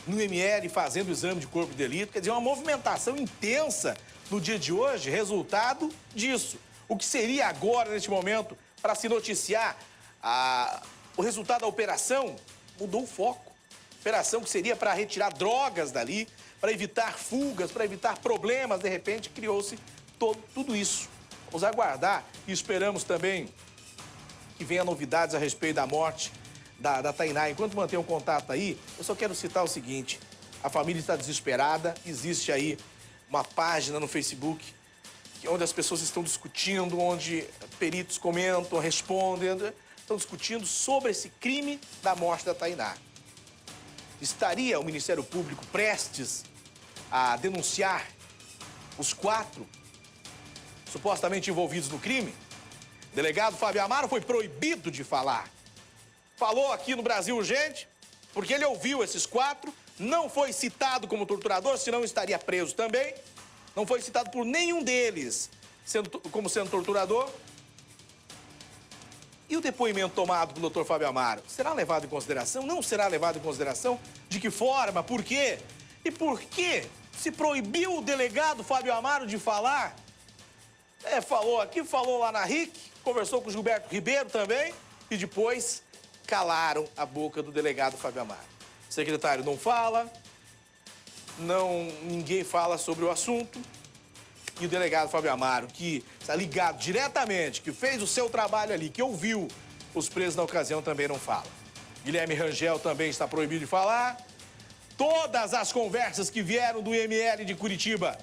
no ML fazendo o exame de corpo de delito, quer dizer, uma movimentação intensa no dia de hoje, resultado disso. O que seria agora, neste momento, para se noticiar o resultado da operação, mudou o foco. Operação que seria para retirar drogas dali, para evitar fugas, para evitar problemas, de repente criou-se tudo isso. Vamos aguardar e esperamos também que venha novidades a respeito da morte da Tainá. Enquanto mantém um contato aí, eu só quero citar o seguinte: a família está desesperada, existe aí uma página no Facebook onde as pessoas estão discutindo, onde peritos comentam, respondem, estão discutindo sobre esse crime da morte da Tainá. Estaria o Ministério Público prestes a denunciar os 4 supostamente envolvidos no crime? O delegado Fábio Amaro foi proibido de falar. Falou aqui no Brasil Urgente, porque ele ouviu esses 4, não foi citado como torturador, senão estaria preso também. Não foi citado por nenhum deles como sendo torturador. E o depoimento tomado pelo Dr. Fábio Amaro, será levado em consideração? Não será levado em consideração? De que forma? Por quê? E por que se proibiu o delegado Fábio Amaro de falar? Falou aqui, falou lá na RIC, conversou com o Gilberto Ribeiro também, e depois calaram a boca do delegado Fábio Amaro. O secretário não fala, ninguém fala sobre o assunto. E o delegado Fábio Amaro, que está ligado diretamente, que fez o seu trabalho ali, que ouviu os presos na ocasião, também não fala. Guilherme Rangel também está proibido de falar. Todas as conversas que vieram do IML de Curitiba,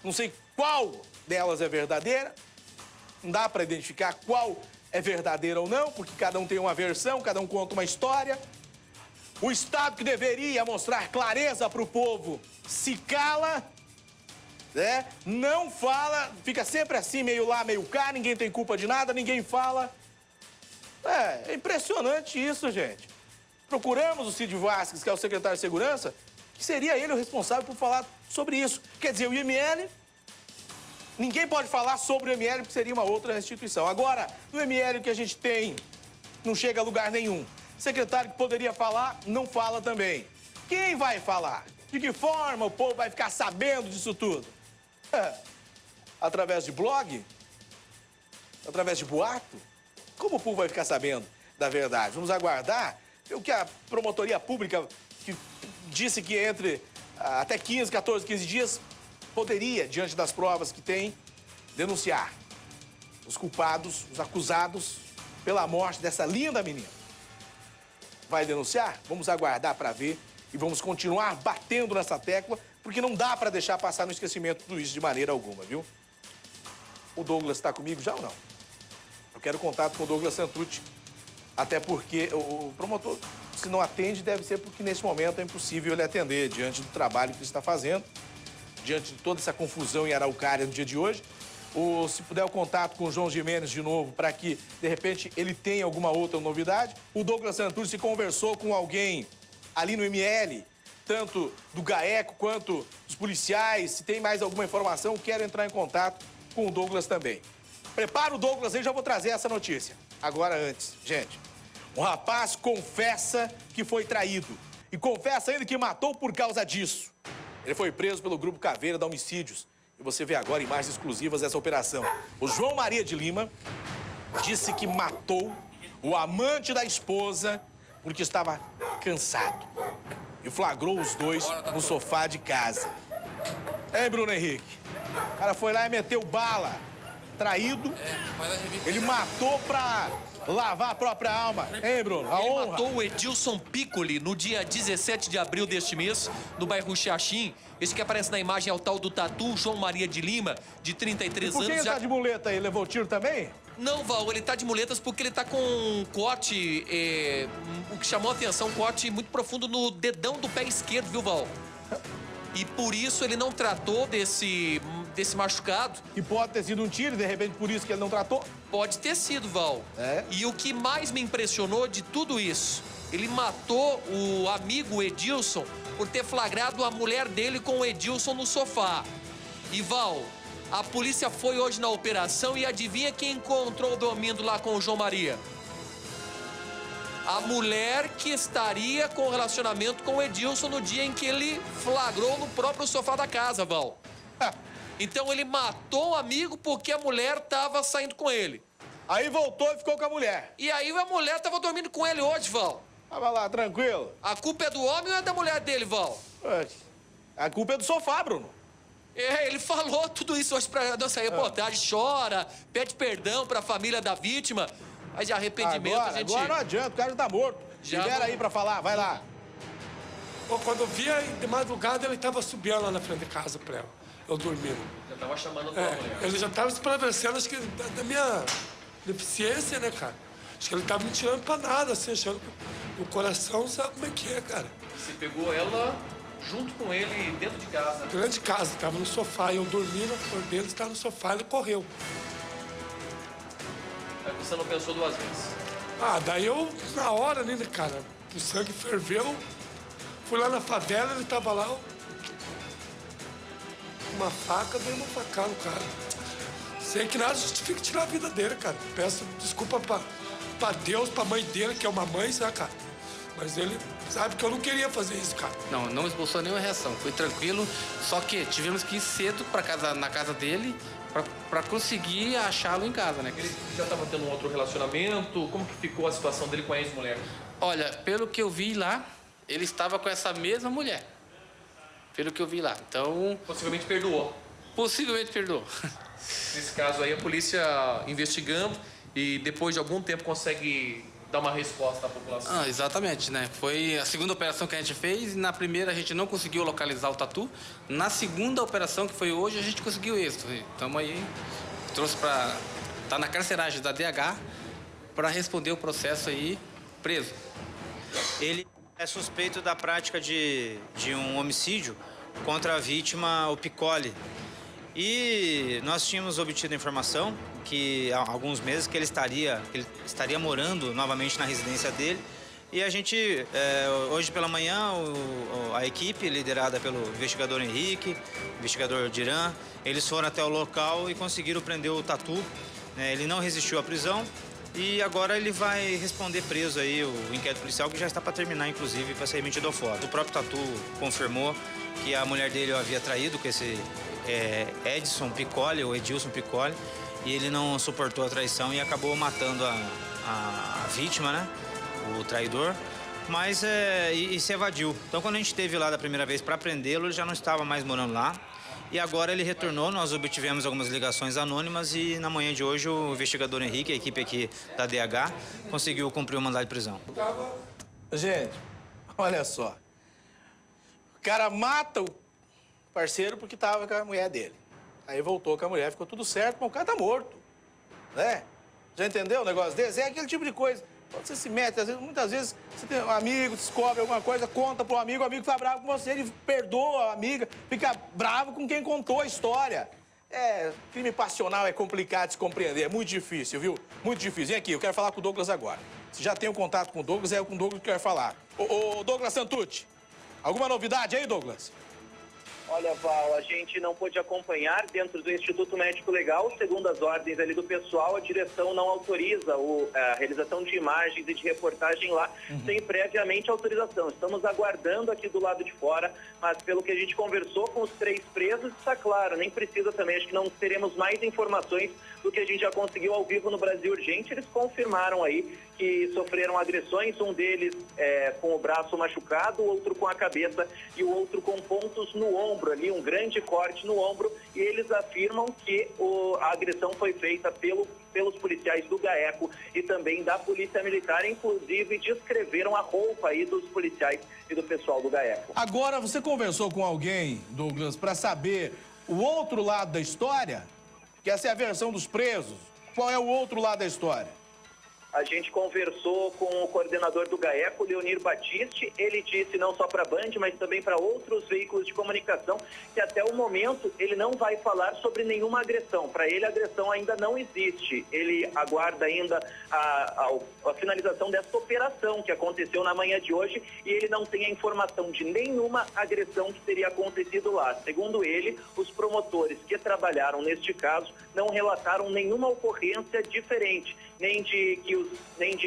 não sei qual delas é verdadeira, não dá para identificar qual é verdadeira ou não, porque cada um tem uma versão, cada um conta uma história. O Estado que deveria mostrar clareza para o povo se cala, né? Não fala, fica sempre assim, meio lá, meio cá, ninguém tem culpa de nada, ninguém fala. É impressionante isso, gente. Procuramos o Cid Vasquez, que é o secretário de Segurança, que seria ele o responsável por falar sobre isso. Quer dizer, o IML, ninguém pode falar sobre o IML porque seria uma outra instituição. Agora, no IML que a gente tem, não chega a lugar nenhum. O secretário que poderia falar, não fala também. Quem vai falar? De que forma o povo vai ficar sabendo disso tudo? Através de blog? Através de boato? Como o povo vai ficar sabendo da verdade? Vamos aguardar o que a promotoria pública, que disse que entre até 15, 14, 15 dias, poderia, diante das provas que tem, denunciar os culpados, os acusados pela morte dessa linda menina. Vai denunciar? Vamos aguardar para ver e vamos continuar batendo nessa tecla, porque não dá para deixar passar no esquecimento tudo isso de maneira alguma, viu? O Douglas está comigo já ou não? Eu quero contato com o Douglas Santucci, até porque o promotor, se não atende, deve ser porque nesse momento é impossível ele atender, diante do trabalho que ele está fazendo, diante de toda essa confusão em Araucária no dia de hoje. Ou se puder o contato com o João Gimenez de novo, para que, de repente, ele tenha alguma outra novidade. O Douglas Santucci conversou com alguém ali no ML, tanto do GAECO quanto dos policiais. Se tem mais alguma informação, quero entrar em contato com o Douglas também. Prepara o Douglas aí, já vou trazer essa notícia. Agora, antes, gente, um rapaz confessa que foi traído. E confessa ainda que matou por causa disso. Ele foi preso pelo Grupo Caveira da Homicídios. E você vê agora imagens exclusivas dessa operação. O João Maria de Lima disse que matou o amante da esposa porque estava cansado. E flagrou os dois no sofá de casa. Hein, Bruno Henrique? O cara foi lá e meteu bala. Traído. Ele matou pra lavar a própria alma. Hein, Bruno? A Ele honra. matou o Edilson Piccoli no dia 17 de abril deste mês, no bairro Xaxim. Esse que aparece na imagem é o tal do Tatu, João Maria de Lima, de 33 Por que anos. ele tá de muleta aí? Levou tiro também? Não, Val, ele tá de muletas porque ele tá com um corte, o que chamou a atenção, um corte muito profundo no dedão do pé esquerdo, viu, Val? E por isso ele não tratou desse machucado. E pode ter sido um tiro, de repente por isso que ele não tratou? Pode ter sido, Val. É? E o que mais me impressionou de tudo isso, ele matou o amigo Edilson por ter flagrado a mulher dele com o Edilson no sofá. E, Val, a polícia foi hoje na operação e adivinha quem encontrou dormindo lá com o João Maria? A mulher que estaria com relacionamento com o Edilson no dia em que ele flagrou no próprio sofá da casa, Val. Então ele matou o amigo porque a mulher estava saindo com ele. Aí voltou e ficou com a mulher. E aí a mulher estava dormindo com ele hoje, Val. Tava lá, tranquilo. A culpa é do homem ou é da mulher dele, Val? A culpa é do sofá, Bruno. Ele falou tudo isso hoje pra nossa reportagem. Chora, pede perdão pra família da vítima. Mas de arrependimento agora, a gente... Agora não adianta, o cara já tá morto. Já Libera não- aí pra falar, vai lá. Bom, quando eu via de madrugada, ele estava subindo lá na frente de casa pra ela. Eu dormindo. Já tava chamando a tua mulher. Ele já estava se esclarecendo, acho que da minha deficiência, né, cara? Acho que ele estava me tirando pra nada, assim, achando que o coração sabe como é que é, cara. Você pegou ela junto com ele dentro de casa. Dentro de casa, estava no sofá, eu dormindo, acordei, ele estava no sofá, ele correu. Aí você não pensou duas vezes. Ah, daí eu, na hora, né, cara, o sangue ferveu, fui lá na favela, ele tava lá, uma faca, dei uma facada no cara. Sei que nada justifica tirar a vida dele, cara. Peço desculpa pra Deus, pra mãe dele, que é uma mãe, sabe, cara? Mas ele sabe que eu não queria fazer isso, cara. Não esboçou nenhuma reação, foi tranquilo, só que tivemos que ir cedo na casa dele pra conseguir achá-lo em casa, né? Ele já tava tendo um outro relacionamento? Como que ficou a situação dele com a ex-mulher? Olha, pelo que eu vi lá, ele estava com essa mesma mulher. Pelo que eu vi lá, então... Possivelmente perdoou. Possivelmente perdoou. Nesse caso aí, a polícia investigando e depois de algum tempo consegue dar uma resposta à população. Ah, exatamente, né? Foi a segunda operação que a gente fez e na primeira a gente não conseguiu localizar o Tatu. Na segunda operação, que foi hoje, a gente conseguiu êxito. Estamos aí, trouxe pra... Tá na carceragem da DH para responder o processo aí, preso. Ele é suspeito da prática de um homicídio contra a vítima, o Piccoli. E nós tínhamos obtido a informação que há alguns meses que ele estaria morando novamente na residência dele. E a gente, hoje pela manhã, a equipe liderada pelo investigador Henrique, investigador Diran, eles foram até o local e conseguiram prender o Tatu. Ele não resistiu à prisão e agora ele vai responder preso aí o inquérito policial, que já está para terminar, inclusive, para ser emitido ao fórum. O próprio Tatu confirmou que a mulher dele o havia traído com esse Edson Piccoli, ou Edilson Piccoli, e ele não suportou a traição e acabou matando a vítima, né? O traidor, mas e se evadiu. Então, quando a gente esteve lá da primeira vez para prendê-lo, ele já não estava mais morando lá. E agora ele retornou, nós obtivemos algumas ligações anônimas e na manhã de hoje o investigador Henrique, a equipe aqui da DH, conseguiu cumprir o mandado de prisão. Gente, olha só. O cara mata o parceiro porque estava com a mulher dele. Aí voltou com a mulher, ficou tudo certo, mas o cara tá morto, né? Já entendeu o negócio desse? É aquele tipo de coisa. Quando você se mete, muitas vezes você tem um amigo, descobre alguma coisa, conta pro amigo, o amigo fica bravo com você, ele perdoa a amiga, fica bravo com quem contou a história. Crime passional é complicado de se compreender, é muito difícil, viu? Muito difícil. Vem aqui, eu quero falar com o Douglas agora. Se já tem um contato com o Douglas, é com o Douglas que eu quero falar. Ô, Douglas Santucci, alguma novidade aí, Douglas? Olha, Val, a gente não pôde acompanhar dentro do Instituto Médico Legal, segundo as ordens ali do pessoal, a direção não autoriza a realização de imagens e de reportagem lá sem previamente autorização. Estamos aguardando aqui do lado de fora, mas pelo que a gente conversou com os 3 presos, está claro, nem precisa também, acho que não teremos mais informações do que a gente já conseguiu ao vivo no Brasil Urgente. Eles confirmaram aí que sofreram agressões, um deles com o braço machucado, o outro com a cabeça e o outro com pontos no ombro ali, um grande corte no ombro, e eles afirmam que a agressão foi feita pelos policiais do GAECO e também da Polícia Militar, inclusive descreveram a roupa aí dos policiais e do pessoal do GAECO. Agora, você conversou com alguém, Douglas, para saber o outro lado da história? Que essa é a versão dos presos. Qual é o outro lado da história? A gente conversou com o coordenador do GAECO, Leonir Batiste. Ele disse não só para a Band, mas também para outros veículos de comunicação, que até o momento ele não vai falar sobre nenhuma agressão. Para ele, a agressão ainda não existe. Ele aguarda ainda a finalização dessa operação que aconteceu na manhã de hoje e ele não tem a informação de nenhuma agressão que teria acontecido lá. Segundo ele, os promotores que trabalharam neste caso não relataram nenhuma ocorrência diferente, nem de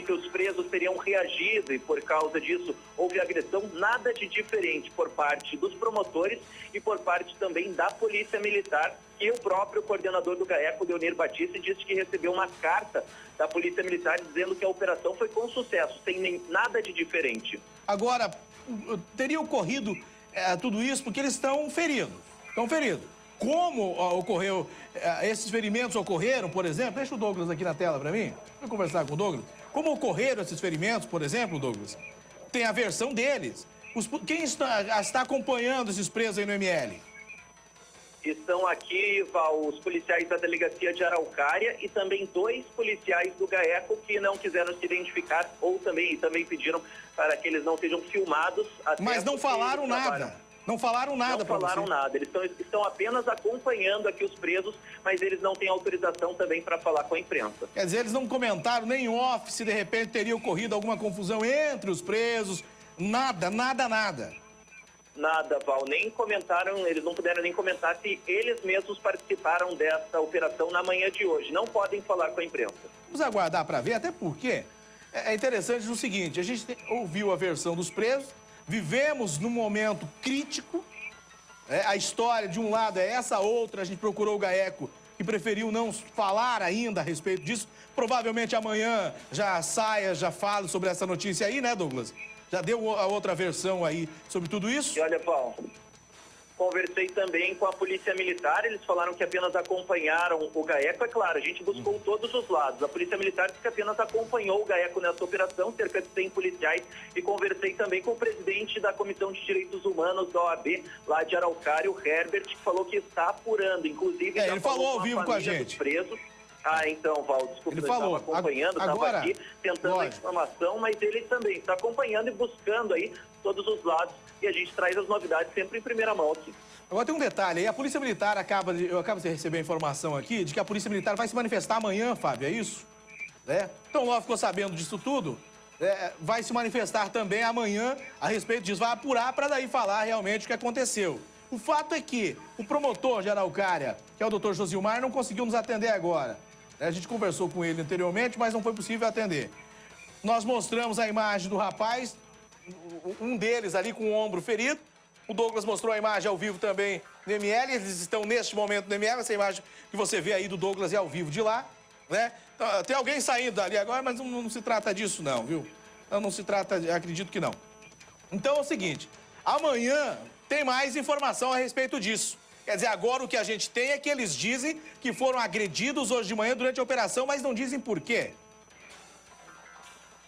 que os presos teriam reagido e por causa disso houve agressão, nada de diferente por parte dos promotores e por parte também da Polícia Militar. E o próprio coordenador do GAECO, Leonir Batista, disse que recebeu uma carta da Polícia Militar dizendo que a operação foi com sucesso, sem nada de diferente. Agora, teria ocorrido tudo isso porque eles estão feridos. Como ocorreu, esses ferimentos ocorreram, por exemplo, deixa o Douglas aqui na tela para mim, vou conversar com o Douglas. Como ocorreram esses ferimentos, por exemplo, Douglas? Tem a versão deles. Quem está acompanhando esses presos aí no ML? Estão aqui, Val, os policiais da delegacia de Araucária e também 2 policiais do GAECO que não quiseram se identificar ou também pediram para que eles não sejam filmados. Mas não falaram nada. Não falaram nada para você? Não falaram nada. Eles estão apenas acompanhando aqui os presos, mas eles não têm autorização também para falar com a imprensa. Quer dizer, eles não comentaram nem off se de repente teria ocorrido alguma confusão entre os presos. Nada. Nada, Val. Nem comentaram, eles não puderam nem comentar se eles mesmos participaram dessa operação na manhã de hoje. Não podem falar com a imprensa. Vamos aguardar para ver, até porque é interessante o seguinte, a gente ouviu a versão dos presos, vivemos num momento crítico, a história de um lado é essa, a outra, a gente procurou o GAECO e preferiu não falar ainda a respeito disso. Provavelmente amanhã já fale sobre essa notícia aí, né, Douglas? Já deu a outra versão aí sobre tudo isso? E olha, Paulo, conversei também com a Polícia Militar, eles falaram que apenas acompanharam o GAECO. É claro, a gente buscou todos os lados. A Polícia Militar disse que apenas acompanhou o GAECO nessa operação, cerca de 100 policiais, e conversei também com o presidente da Comissão de Direitos Humanos da OAB, lá de Araucária, o Herbert, que falou que está apurando, inclusive... ele falou ao vivo com a gente. Presos. Ah, então, Val, desculpa, Ele eu falou. estava acompanhando, estava Agora, aqui tentando a informação, mas ele também está acompanhando e buscando aí todos os lados e a gente traz as novidades sempre em primeira mão aqui. Agora tem um detalhe aí, a Polícia Militar eu acabo de receber a informação aqui de que a Polícia Militar vai se manifestar amanhã, Fábio, é isso? Então, Ló ficou sabendo disso tudo, vai se manifestar também amanhã a respeito disso, vai apurar para daí falar realmente o que aconteceu. O fato é que o promotor de Araucária, que é o Dr. Josilmar, não conseguiu nos atender agora. A gente conversou com ele anteriormente, mas não foi possível atender. Nós mostramos a imagem do rapaz, um deles ali com o ombro ferido. O Douglas mostrou a imagem ao vivo também no ML. Eles estão neste momento no ML. Essa imagem que você vê aí do Douglas é ao vivo de lá, né? Então, tem alguém saindo dali agora, mas não se trata disso não, viu? Não se trata, acredito que não. Então é o seguinte, amanhã tem mais informação a respeito disso. Quer dizer, agora o que a gente tem é que eles dizem que foram agredidos hoje de manhã durante a operação, mas não dizem por quê.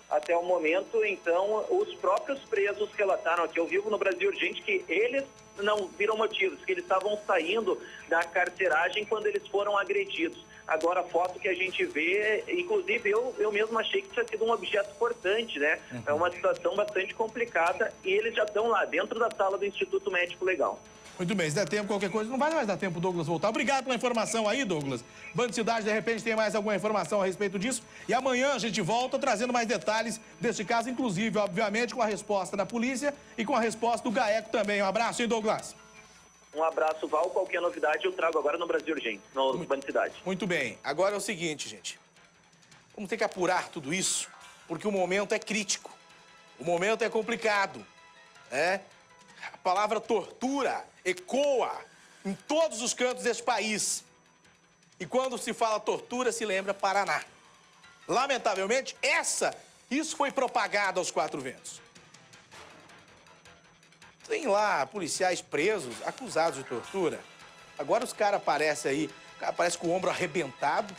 Até o momento, então, os próprios presos relataram aqui ao vivo no Brasil Urgente que eles não viram motivos, que eles estavam saindo da carceragem quando eles foram agredidos. Agora, a foto que a gente vê, inclusive eu mesmo achei que tinha sido um objeto cortante, né? É uma situação bastante complicada e eles já estão lá dentro da sala do Instituto Médico Legal. Muito bem, se der tempo, qualquer coisa, não vai mais dar tempo o Douglas voltar. Obrigado pela informação aí, Douglas. Band Cidade, de repente, tem mais alguma informação a respeito disso. E amanhã a gente volta trazendo mais detalhes deste caso, inclusive, obviamente, com a resposta da polícia e com a resposta do GAECO também. Um abraço, hein, Douglas? Um abraço, Val. Qualquer novidade eu trago agora no Brasil Urgente, no Band Cidade. Muito bem. Agora é o seguinte, gente. Vamos ter que apurar tudo isso, porque o momento é crítico. O momento é complicado, né? A palavra tortura ecoa em todos os cantos deste país. E quando se fala tortura, se lembra Paraná. Lamentavelmente, isso foi propagado aos quatro ventos. Tem lá policiais presos, acusados de tortura. Agora os caras aparecem aí, o cara aparece com o ombro arrebentado,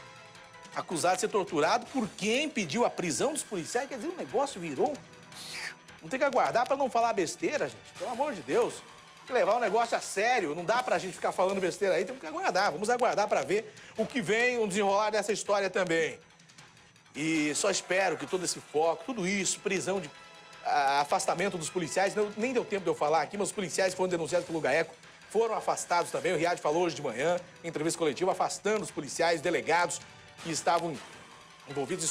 acusado de ser torturado por quem pediu a prisão dos policiais. Quer dizer, o negócio virou. Não tem que aguardar pra não falar besteira, gente. Pelo amor de Deus. Tem que levar o negócio a sério. Não dá pra gente ficar falando besteira aí. Temos que aguardar. Vamos aguardar pra ver o que vem, o desenrolar dessa história também. E só espero que todo esse foco, tudo isso, prisão de afastamento dos policiais, nem deu tempo de eu falar aqui, mas os policiais que foram denunciados pelo GAECO foram afastados também. O Riad falou hoje de manhã, em entrevista coletiva, afastando os policiais, delegados que estavam envolvidos em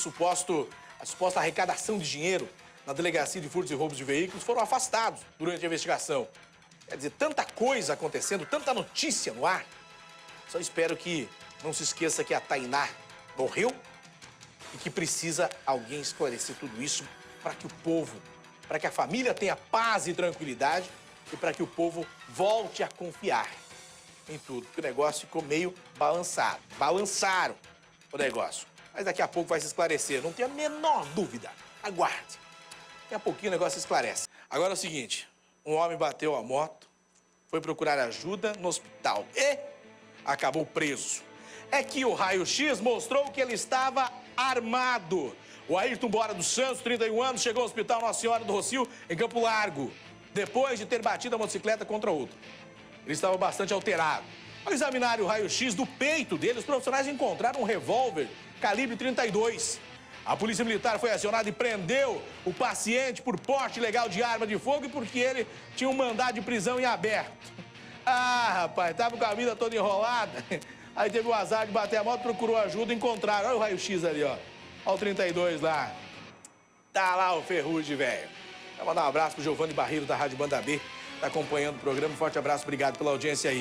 a suposta arrecadação de dinheiro na Delegacia de Furtos e Roubos de Veículos, foram afastados durante a investigação. Quer dizer, tanta coisa acontecendo, tanta notícia no ar. Só espero que não se esqueça que a Tainá morreu e que precisa alguém esclarecer tudo isso para que o povo, para que a família tenha paz e tranquilidade e para que o povo volte a confiar em tudo. Porque o negócio ficou meio balançado. Balançaram o negócio. Mas daqui a pouco vai se esclarecer, não tenho a menor dúvida. Aguarde. Daqui a pouquinho o negócio se esclarece. Agora é o seguinte, um homem bateu a moto, foi procurar ajuda no hospital e acabou preso. É que o raio-x mostrou que ele estava armado. O Ayrton Bora dos Santos, 31 anos, chegou ao Hospital Nossa Senhora do Rocio, em Campo Largo, depois de ter batido a motocicleta contra outro. Ele estava bastante alterado. Ao examinarem o raio-x do peito dele, os profissionais encontraram um revólver calibre 32. A Polícia Militar foi acionada e prendeu o paciente por porte ilegal de arma de fogo e porque ele tinha um mandado de prisão em aberto. Ah, rapaz, tava com a vida toda enrolada. Aí teve o azar de bater a moto, procurou ajuda, encontraram. Olha o raio-x ali, ó. Olha o 32 lá. Tá lá o Ferrugem, velho. Vou mandar um abraço pro Giovanni Barreiro, da Rádio Banda B, tá acompanhando o programa. Um forte abraço, obrigado pela audiência aí.